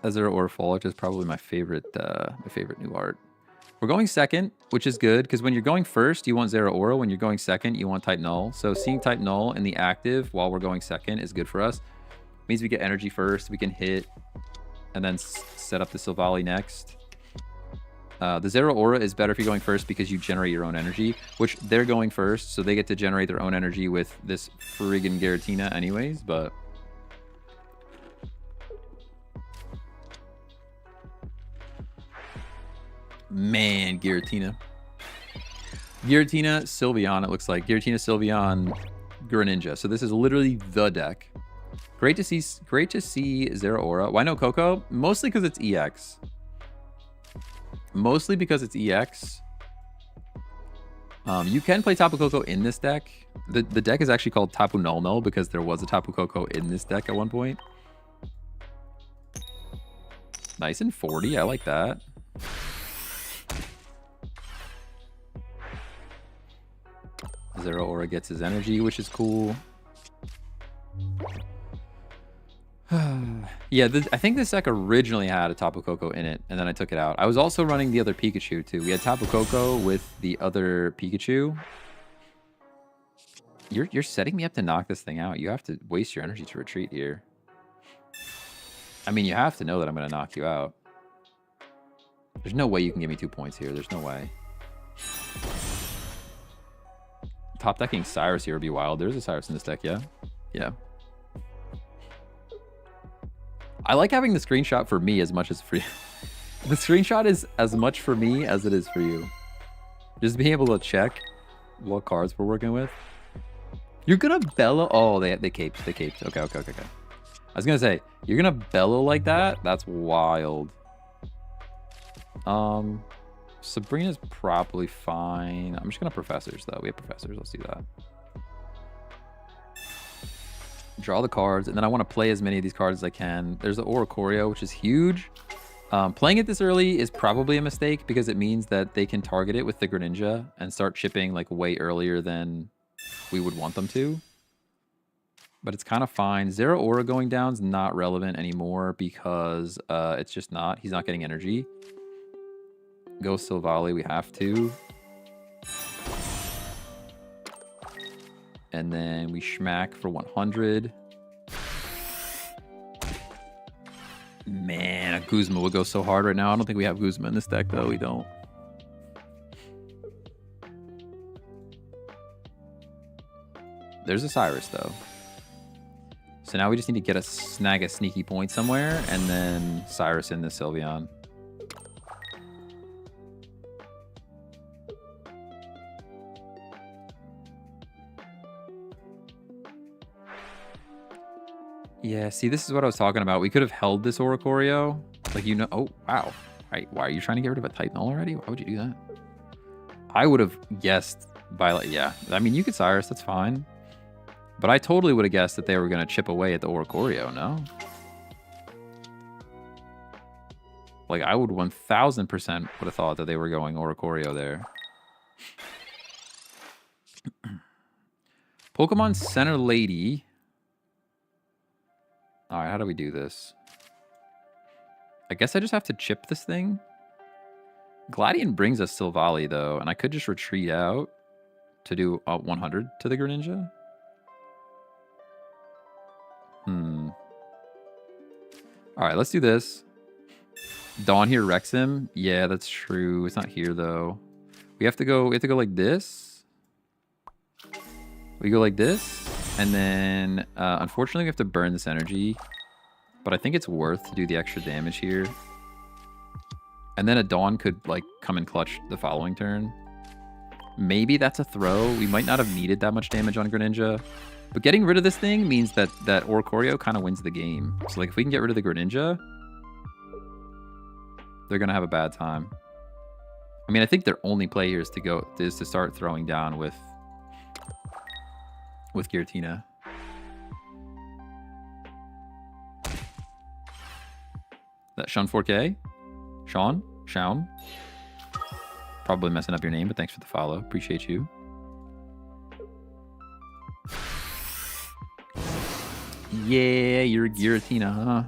That Zeraora full art is probably my favorite new art. We're going second, which is good, because when you're going first, you want Zeraora. When you're going second, you want Type Null. So seeing Type Null in the active while we're going second is good for us. It means we get energy first, we can hit, and then set up the Silvally next. The Zeraora is better if you're going first because you generate your own energy, which they're going first, so they get to generate their own energy with this friggin' Giratina anyways, but... Man, Giratina. Giratina, Sylveon, it looks like. Giratina, Sylveon, Greninja. So this is literally the deck. Great to see Zeraora. Why no Coco? Mostly because it's EX. Mostly because it's EX. You can play Tapu Koko in this deck. The deck is actually called Tapu Null Null because there was a Tapu Koko in this deck at one point. Nice and 40. I like that. Zero Aura gets his energy, which is cool. Yeah, I think this deck originally had a Tapu Koko in it, and then I took it out. I was also running the other Pikachu, too. We had Tapu Koko with the other Pikachu. You're setting me up to knock this thing out. You have to waste your energy to retreat here. I mean, you have to know that I'm going to knock you out. There's no way you can give me 2 points here. There's no way. Top decking Cyrus here would be wild. There's a Cyrus in this deck, yeah? Yeah. I like having the screenshot for me as much as for you. The screenshot is as much for me as it is for you. Just being able to check what cards we're working with. You're gonna bellow. Oh, they caped. They caped. Okay. I was gonna say, you're gonna bellow like that? That's wild. Sabrina's probably fine. I'm just gonna Professors, though. We have Professors. Let's do that. Draw the cards, and then I want to play as many of these cards as I can. There's the Oricorio, which is huge. Playing it this early is probably a mistake because it means that they can target it with the Greninja and start chipping like way earlier than we would want them to. But it's kind of fine. Zero Aura going down is not relevant anymore because it's just not. He's not getting energy. Go Silvally, we have to. And then we schmack for 100. Man, a Guzma would go so hard right now. I don't think we have Guzma in this deck, though. We don't. There's a Cyrus, though. So now we just need to snag a sneaky point somewhere, and then Cyrus in the Sylveon. Yeah, see, this is what I was talking about. We could have held this Oricorio. Like, you know... Oh, wow. Right, why are you trying to get rid of a Type Null already? Why would you do that? I would have guessed by... Like, yeah, I mean, you could Cyrus. That's fine. But I totally would have guessed that they were going to chip away at the Oricorio, no? Like, I would 1000% would have thought that they were going Oricorio there. Pokemon Center Lady... All right, how do we do this? I guess I just have to chip this thing. Gladian brings us Silvally, though, and I could just retreat out to do 100 to the Greninja. All right, let's do this. Dawn here wrecks him. Yeah, that's true. It's not here, though. We have to go like this. We go like this. And then, unfortunately, we have to burn this energy. But I think it's worth to do the extra damage here. And then a Dawn could, like, come and clutch the following turn. Maybe that's a throw. We might not have needed that much damage on Greninja. But getting rid of this thing means that Oricorio kind of wins the game. So, like, if we can get rid of the Greninja, they're going to have a bad time. I mean, I think their only play here is to start throwing down with Giratina. That Sean 4K? Shaun? Probably messing up your name, but thanks for the follow. Appreciate you. Yeah, you're Giratina, huh?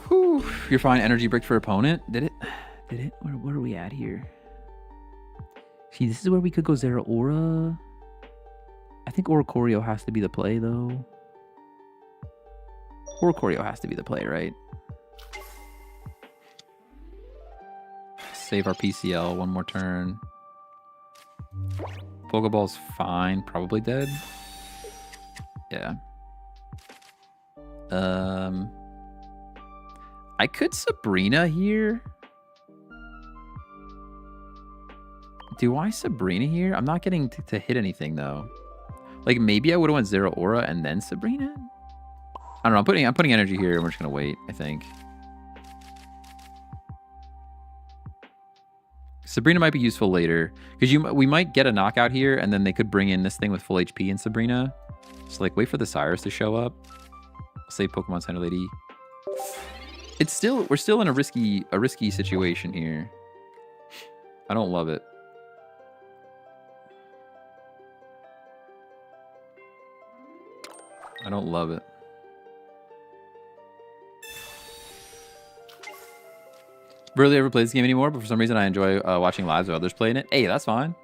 Whew. You're fine. Energy brick for opponent. Did it? Where are we at here? See, this is where we could go Zero Aura. I think Oricorio has to be the play, though. Oricorio has to be the play, right? Save our PCL one more turn. Pokeball's fine. Probably dead. Yeah. I could Sabrina here. Do I Sabrina here? I'm not getting to hit anything, though. Like, maybe I would have went Zero Aura and then Sabrina? I don't know. I'm putting energy here, and we're just going to wait, I think. Sabrina might be useful later because we might get a knockout here, and then they could bring in this thing with full HP and Sabrina. So like, wait for the Cyrus to show up. Save Pokemon Center Lady. We're still in a risky situation here. I don't love it. I don't love it. Barely ever played this game anymore, but for some reason I enjoy watching lives of others playing it. Hey, that's fine.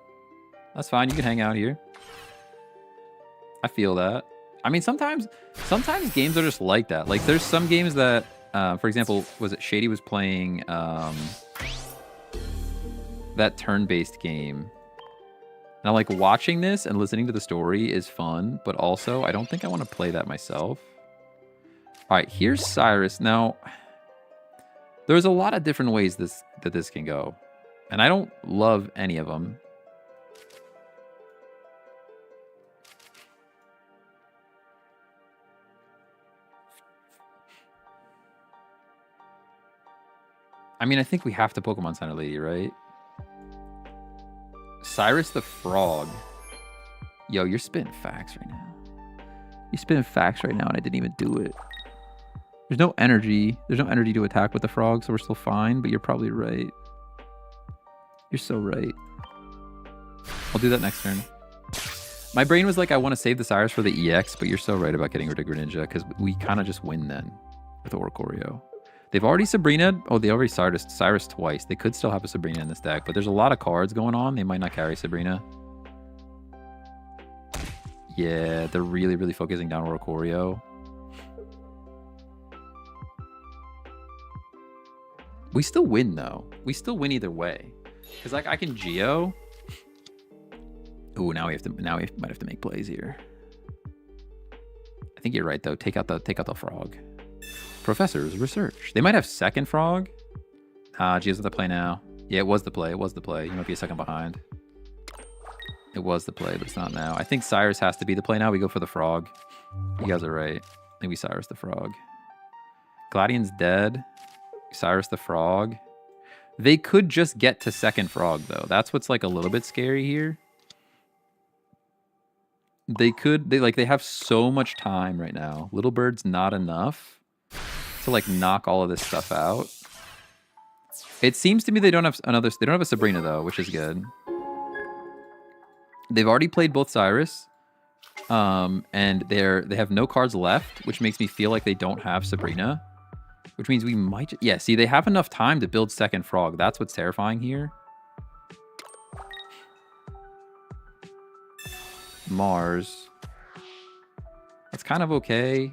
That's fine. You can hang out here. I feel that. I mean, sometimes games are just like that. Like, there's some games that, for example, was it Shady was playing that turn-based game. Now, like, watching this and listening to the story is fun, but also I don't think I want to play that myself. All right, here's Cyrus. Now, there's a lot of different ways that this can go, and I don't love any of them. I mean, I think we have to Pokemon Center Lady, right? Cyrus the Frog. Yo, you're spitting facts right now. You're spitting facts right now, and I didn't even do it. There's no energy. There's no energy to attack with the frog, so we're still fine, but you're probably right. You're so right. I'll do that next turn. My brain was like, I want to save the Cyrus for the EX, but you're so right about getting rid of Greninja, because we kind of just win then with Oricorio. They've already Sabrina. Oh, they already Cyrus twice. They could still have a Sabrina in this deck, but there's a lot of cards going on. They might not carry Sabrina. Yeah, they're really, really focusing down Oricorio. We still win, though. We still win either way. Because, like, I can Geo. Ooh, now we might have to make plays here. I think you're right, though. Take out the frog. Professor's research. They might have second frog. Geo's at the play now. Yeah, it was the play. It was the play. You might be a second behind. It was the play, but it's not now. I think Cyrus has to be the play now. We go for the frog. You guys are right. I think we Cyrus the frog. Gladian's dead. Cyrus the frog. They could just get to second frog, though. That's what's like a little bit scary here. They have so much time right now. Little Bird's not enough to like knock all of this stuff out. It seems to me they don't have a Sabrina though, which is good. They've already played both Cyrus. And they have no cards left, which makes me feel like they don't have Sabrina. Which means we might... Yeah, see, they have enough time to build second frog. That's what's terrifying here. Mars. That's kind of okay.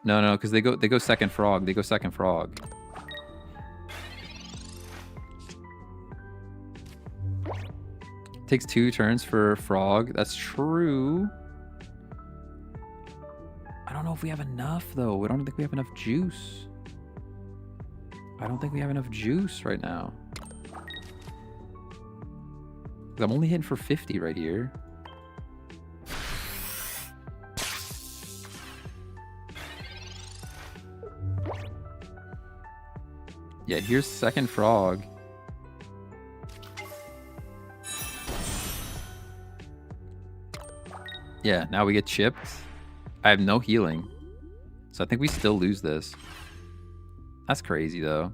No, because they go second frog. They go second frog. Takes 2 turns for frog. That's true. I don't know if we have enough, though. I don't think we have enough juice. I don't think we have enough juice right now. I'm only hitting for 50 right here. Yeah, here's second frog. Yeah, now we get chipped. I have no healing. So I think we still lose this. That's crazy, though.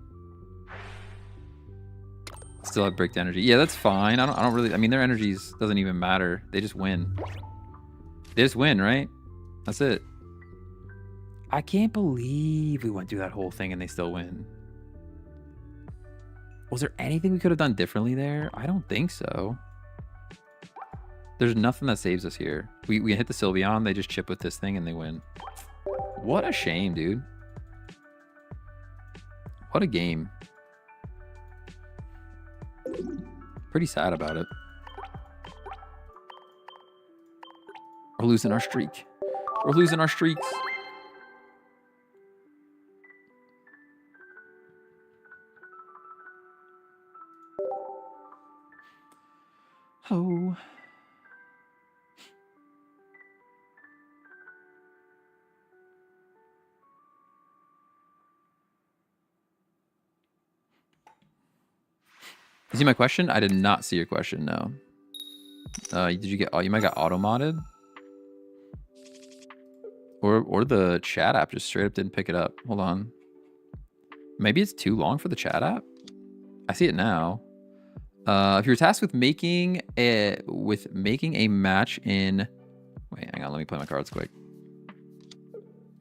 Still have bricked energy. Yeah, that's fine. I don't really... I mean, their energies doesn't even matter. They just win. They just win, right? That's it. I can't believe we went through that whole thing and they still win. Was there anything we could have done differently there? I don't think so. There's nothing that saves us here. We hit the Sylveon, they just chip with this thing and they win. What a shame, dude. What a game. Pretty sad about it. We're losing our streak. We're losing our streaks. Oh. You see my question? I did not see your question, no. Did you get... Oh, you might got auto-modded? Or the chat app just straight up didn't pick it up. Hold on. Maybe it's too long for the chat app? I see it now. If you're tasked with making a match in... Wait, hang on. Let me play my cards quick.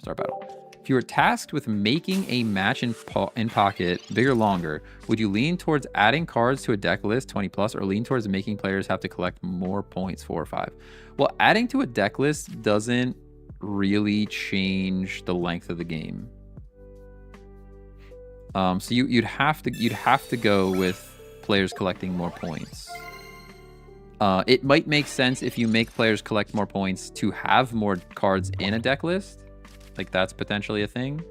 Start battle. If you were tasked with making a match in Pocket bigger, longer, would you lean towards adding cards to a deck list 20 plus, or lean towards making players have to collect more points 4 or 5? Well, adding to a deck list doesn't really change the length of the game. So you'd have to go with players collecting more points. It might make sense if you make players collect more points to have more cards in a deck list. Like, that's potentially a thing.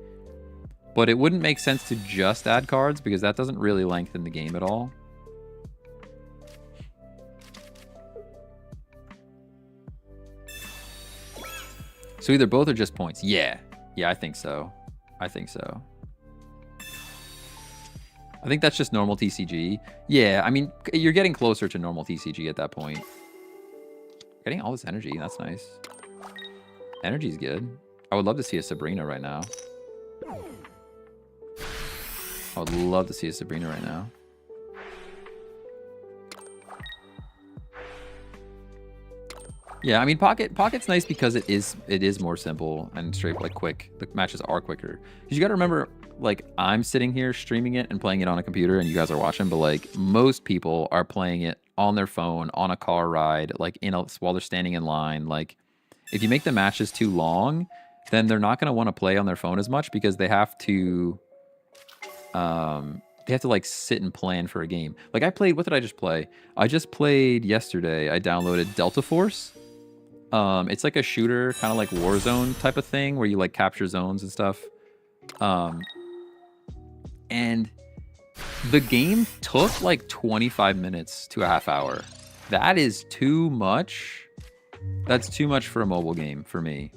But it wouldn't make sense to just add cards, because that doesn't really lengthen the game at all. So either both or just points. Yeah. Yeah, I think so. I think so. I think that's just normal TCG. Yeah, I mean, you're getting closer to normal TCG at that point. Getting all this energy, that's nice. Energy's good. I would love to see a Sabrina right now. I would love to see a Sabrina right now. Yeah, I mean, Pocket's nice because it is more simple and straight, like, quick. The matches are quicker. Because you got to remember, like, I'm sitting here streaming it and playing it on a computer, and you guys are watching, but, like, most people are playing it on their phone, on a car ride, like, while they're standing in line. Like, if you make the matches too long, then they're not going to want to play on their phone as much, because they have to like sit and plan for a game. Like, I played, what did I just play? I just played yesterday. I downloaded Delta Force. It's like a shooter, kind of like Warzone type of thing, where you like capture zones and stuff. And the game took like 25 minutes to a half hour. That is too much. That's too much for a mobile game for me.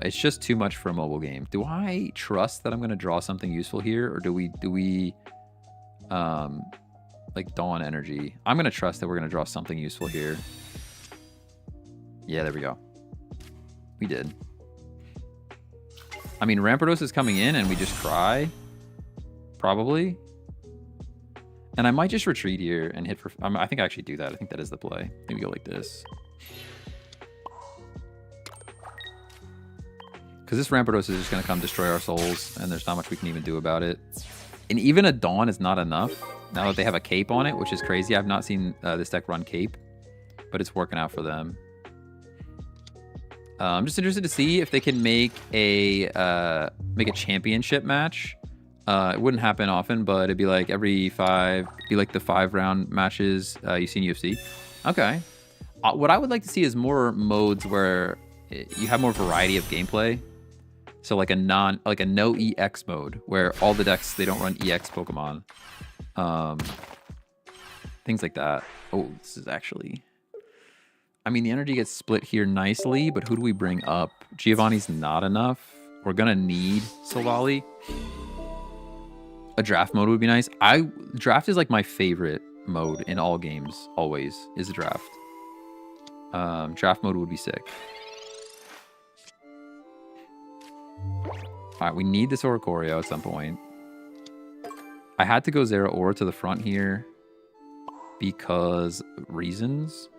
It's just too much for a mobile game. Do I trust that I'm going to draw something useful here, or do we like Dawn Energy? I'm going to trust that we're going to draw something useful here. Yeah, there we go. We did. I mean, Rampardos is coming in and we just cry. Probably. And I might just retreat here and hit for... I think I actually do that. I think that is the play. Maybe go like this. Because this Rampardos is just going to come destroy our souls, and there's not much we can even do about it. And even a Dawn is not enough. Now that they have a cape on it, which is crazy. I've not seen this deck run cape, but it's working out for them. I'm just interested to see if they can make a championship match. It wouldn't happen often, but it'd be like every 5, be like the 5-round matches you see in UFC. Okay. What I would like to see is more modes where you have more variety of gameplay. So like a no EX mode where all the decks, they don't run EX Pokemon. Things like that. Oh, this is actually... I mean, the energy gets split here nicely, but who do we bring up? Giovanni's not enough. We're going to need Silvally. A draft mode would be nice. Draft is like my favorite mode in all games, always, is a draft. Draft mode would be sick. All right, we need this Oricorio at some point. I had to go Zeraora to the front here because reasons.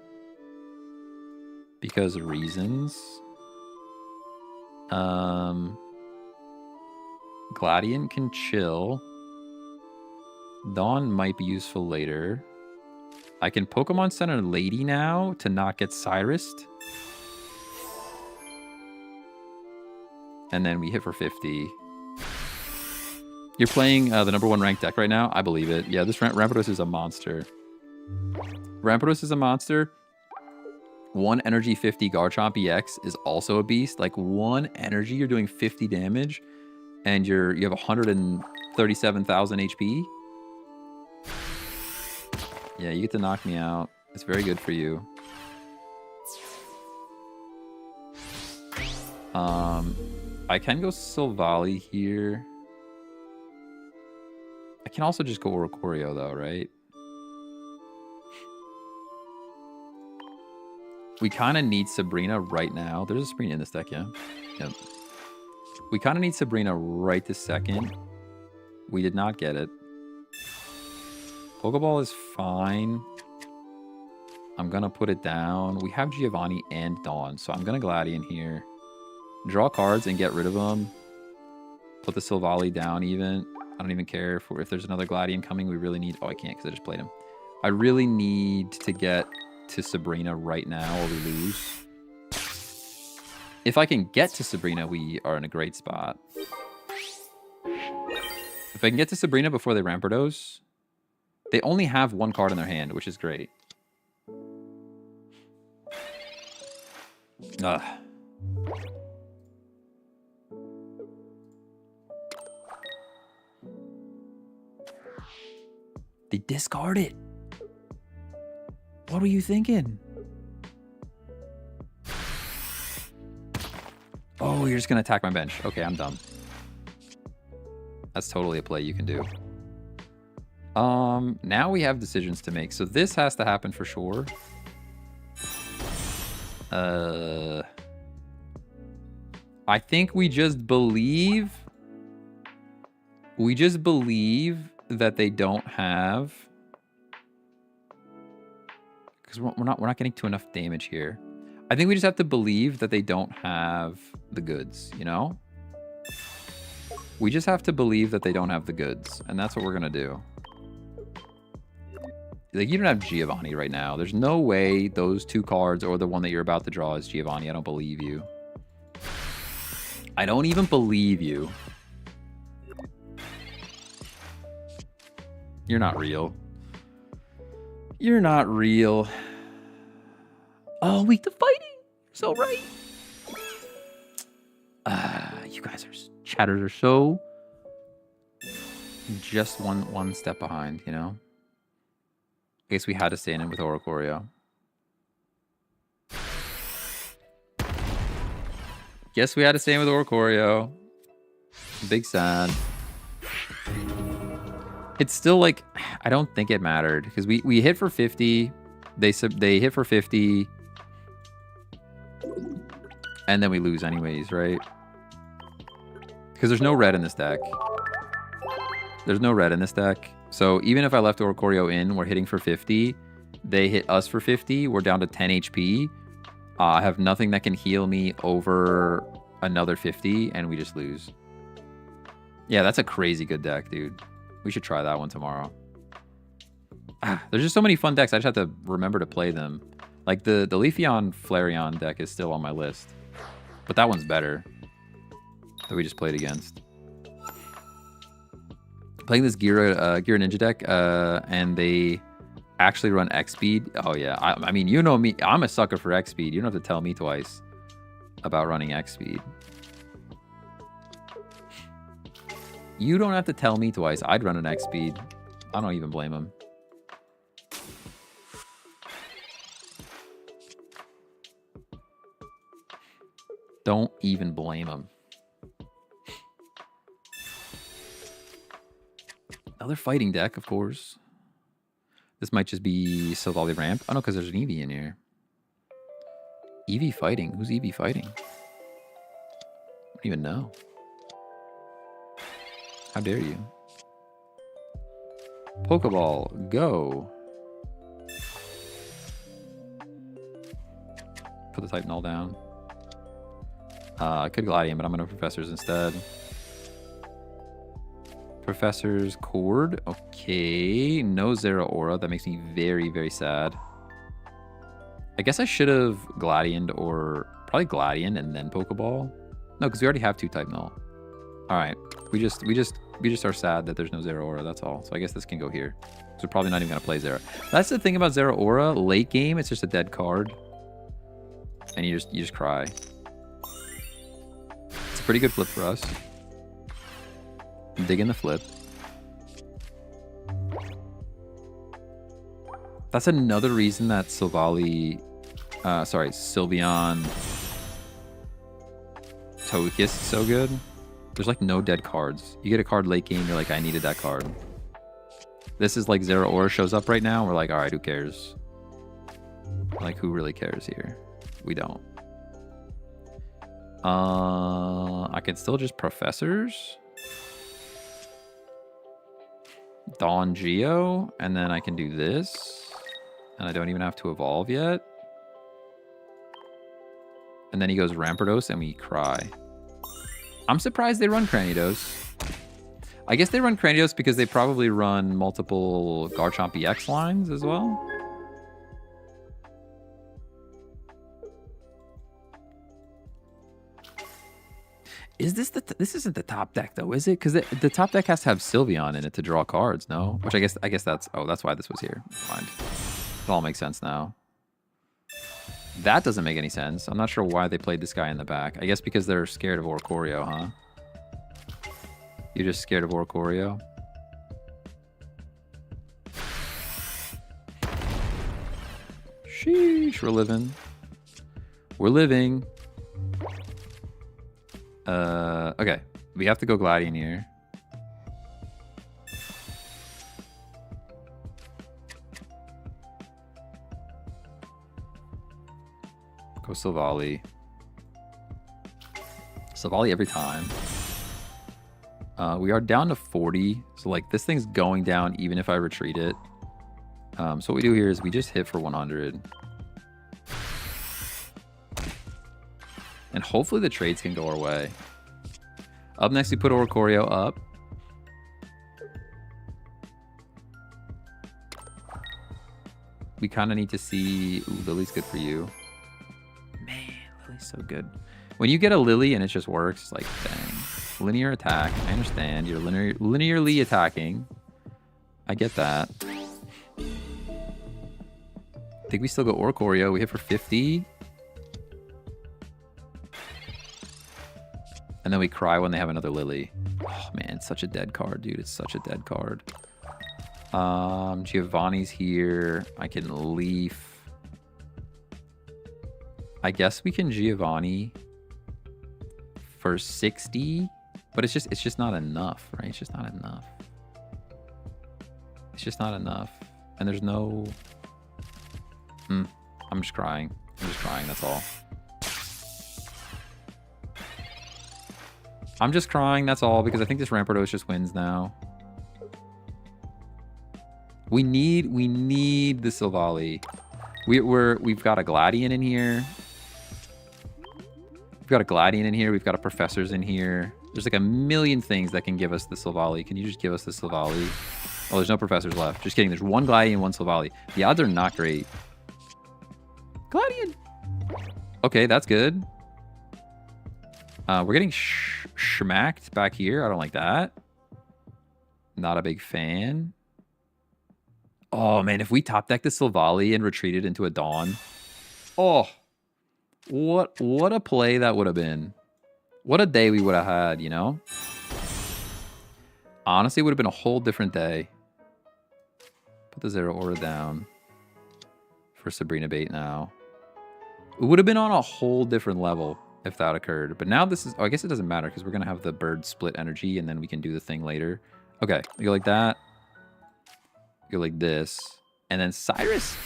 Gladiant can chill. Dawn might be useful later. I can Pokemon Center Lady now to not get Cyrused. And then we hit for 50. You're playing the #1 ranked deck right now? I believe it. Yeah, this Rampardos is a monster. Rampardos is a monster. 1 energy 50 Garchomp EX is also a beast. Like 1 energy, you're doing 50 damage, and you have 137,000 HP. Yeah, you get to knock me out. It's very good for you. I can go Silvally here. I can also just go Oricorio though, right? We kind of need Sabrina right now. There's a Sabrina in this deck, yeah? Yep. We kind of need Sabrina right this second. We did not get it. Pokeball is fine. I'm going to put it down. We have Giovanni and Dawn, so I'm going to Gladian here. Draw cards and get rid of them. Put the Silvally down even. I don't even care if there's another Gladian coming. We really need... Oh, I can't because I just played him. I really need to get to Sabrina right now or we lose. If I can get to Sabrina, we are in a great spot. If I can get to Sabrina before they Rampardos, they only have one card in their hand, which is great. Ugh. They discard it. What were you thinking? Oh, you're just going to attack my bench. Okay, I'm dumb. That's totally a play you can do. Now we have decisions to make. So this has to happen for sure. I think we just believe that they don't have, because we're not getting to enough damage here. I think we just have to believe that they don't have the goods, you know? We just have to believe that they don't have the goods, and that's what we're gonna do. Like, you don't have Giovanni right now. There's no way those two cards or the one that you're about to draw is Giovanni. I don't believe you. I don't even believe you. You're not real. You're not real. Oh, weak to fighting. So right. You guys are... Chatters are so... just one step behind, you know? I guess we had to stand in with Oricorio. Guess we had to stand with Oricorio. Big sad. It's still like, I don't think it mattered because we hit for 50. They hit for 50. And then we lose anyways, right? Because there's no red in this deck. There's no red in this deck. So even if I left Oricorio in, we're hitting for 50. They hit us for 50. We're down to 10 HP. I have nothing that can heal me over another 50, and we just lose. Yeah, that's a crazy good deck, dude. We should try that one tomorrow. There's just so many fun decks. I just have to remember to play them. Like the Leafeon Flareon deck is still on my list. But that one's better. That we just played against. Playing this Gira Ninja deck, and they actually run X speed. Oh yeah, I mean, you know me. I'm a sucker for X speed. You don't have to tell me twice about running X speed. You don't have to tell me twice. I'd run an X speed. I don't even blame him. Don't even blame him. Another fighting deck, of course. This might just be Silvally Ramp. Oh no, because there's an Eevee in here. Eevee fighting? Who's Eevee fighting? I don't even know. How dare you? Pokeball, go. Put the type null down. I could Gladian, but I'm going to Professors instead. Professor's Cord. Okay. No Zeraora. That makes me very, very sad. I guess I should have Gladianed, or probably Gladian and then Pokeball. No, because we already have 2 type null. All right. We just are sad that there's no Zeraora. That's all. So I guess this can go here. So we're probably not even going to play Zera. That's the thing about Zeraora. Late game, it's just a dead card. And you just cry. It's a pretty good flip for us. Dig in the flip. That's another reason that Sylveon Togekiss is so good. There's like no dead cards. You get a card late game, you're like, I needed that card. This is like Zeraora shows up right now. We're like, all right, who cares? Like, who really cares here? We don't. I can still just professors. Dawn Geo, and then I can do this. And I don't even have to evolve yet. And then he goes Rampardos and we cry. I'm surprised they run Cranidos. I guess they run Cranidos because they probably run multiple Garchomp EX lines as well. Is this this isn't the top deck though, is it? Because the top deck has to have Sylveon in it to draw cards, no? Which I guess that's that's why this was here. Fine. It all makes sense now. That doesn't make any sense. I'm not sure why they played this guy in the back. I guess because they're scared of Oricorio, huh? You're just scared of Oricorio? Sheesh, we're living. We're living. Okay. We have to go Gladion here. Go Silvally. Silvally every time. We are down to 40. So, like, this thing's going down even if I retreat it. So what we do here is we just hit for 100. And hopefully the trades can go our way. Up next, we put Oricorio up. We kind of need to see... Ooh, Lily's good for you. Man, Lily's so good. When you get a Lily and it just works, it's like, dang. Linear attack. I understand. You're linearly attacking. I get that. I think we still go Oricorio. We hit for 50. And then we cry when they have another Lily. Oh, man, it's such a dead card, dude. It's such a dead card. Giovanni's here. I can Leaf. I guess we can Giovanni for 60. But it's just not enough, right? It's just not enough. It's just not enough. And there's no... I'm just crying. I'm just crying, that's all. I'm just crying, that's all, because I think this Rampardos just wins now. We need the Silvally. We've got a Gladion in here. We've got a Gladion in here. We've got a Professors in here. There's like a million things that can give us the Silvally. Can you just give us the Silvally? Oh, there's no Professors left. Just kidding. There's one Gladion, one Silvally. The odds are not great. Gladion. Okay, that's good. We're getting schmacked back here. I don't like that. Not a big fan. Oh, man. If we top deck the Silvally and retreated into a Dawn. Oh. What a play that would have been. What a day we would have had, you know? Honestly, it would have been a whole different day. Put the Zeraora down for Sabrina bait now. It would have been on a whole different level if that occurred. But now this is... Oh, I guess it doesn't matter because we're going to have the bird split energy and then we can do the thing later. Okay, we go like that. Go like this. And then Cyrus...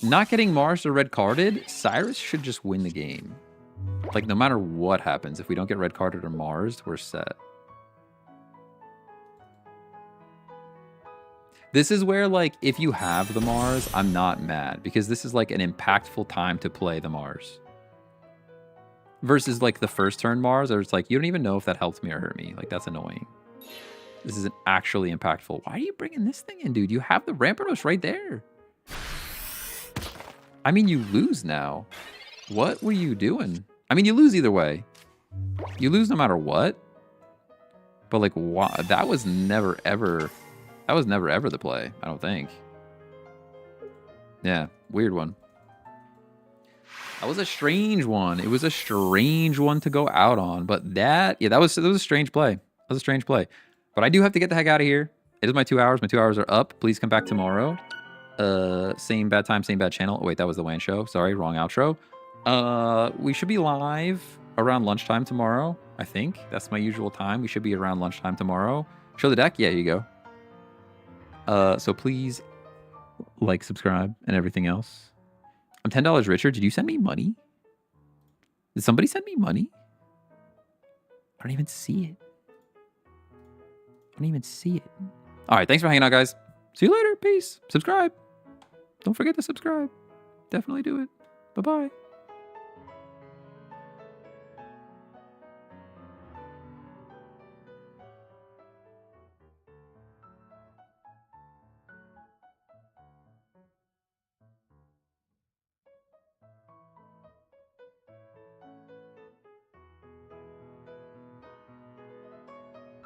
Not getting Mars or red carded, Cyrus should just win the game. Like, no matter what happens, if we don't get red carded or Mars, we're set. This is where, like, if you have the Mars, I'm not mad. Because this is, like, an impactful time to play the Mars. Versus, like, the first turn Mars, or it's like, you don't even know if that helped me or hurt me. Like, that's annoying. This is actually impactful. Why are you bringing this thing in, dude? You have the Rampardos right there. I mean, you lose now. What were you doing? I mean, you lose either way. You lose no matter what. But, like, why? That was never, ever... That was never, ever the play, I don't think. Yeah, weird one. That was a strange one. It was a strange one to go out on. But that... Yeah, that was a strange play. That was a strange play. But I do have to get the heck out of here. It is my 2 hours. My 2 hours are up. Please come back tomorrow. Same bad time, same bad channel. Oh, wait, that was the WAN show. Sorry, wrong outro. We should be live around lunchtime tomorrow, I think. That's my usual time. We should be around lunchtime tomorrow. Show the deck? Yeah, here you go. So please like, subscribe, and everything else. I'm $10 richer. Did you send me money? Did somebody send me money? I don't even see it. I don't even see it. All right, thanks for hanging out, guys. See you later. Peace. Subscribe. Don't forget to subscribe. Definitely do it. Bye-bye.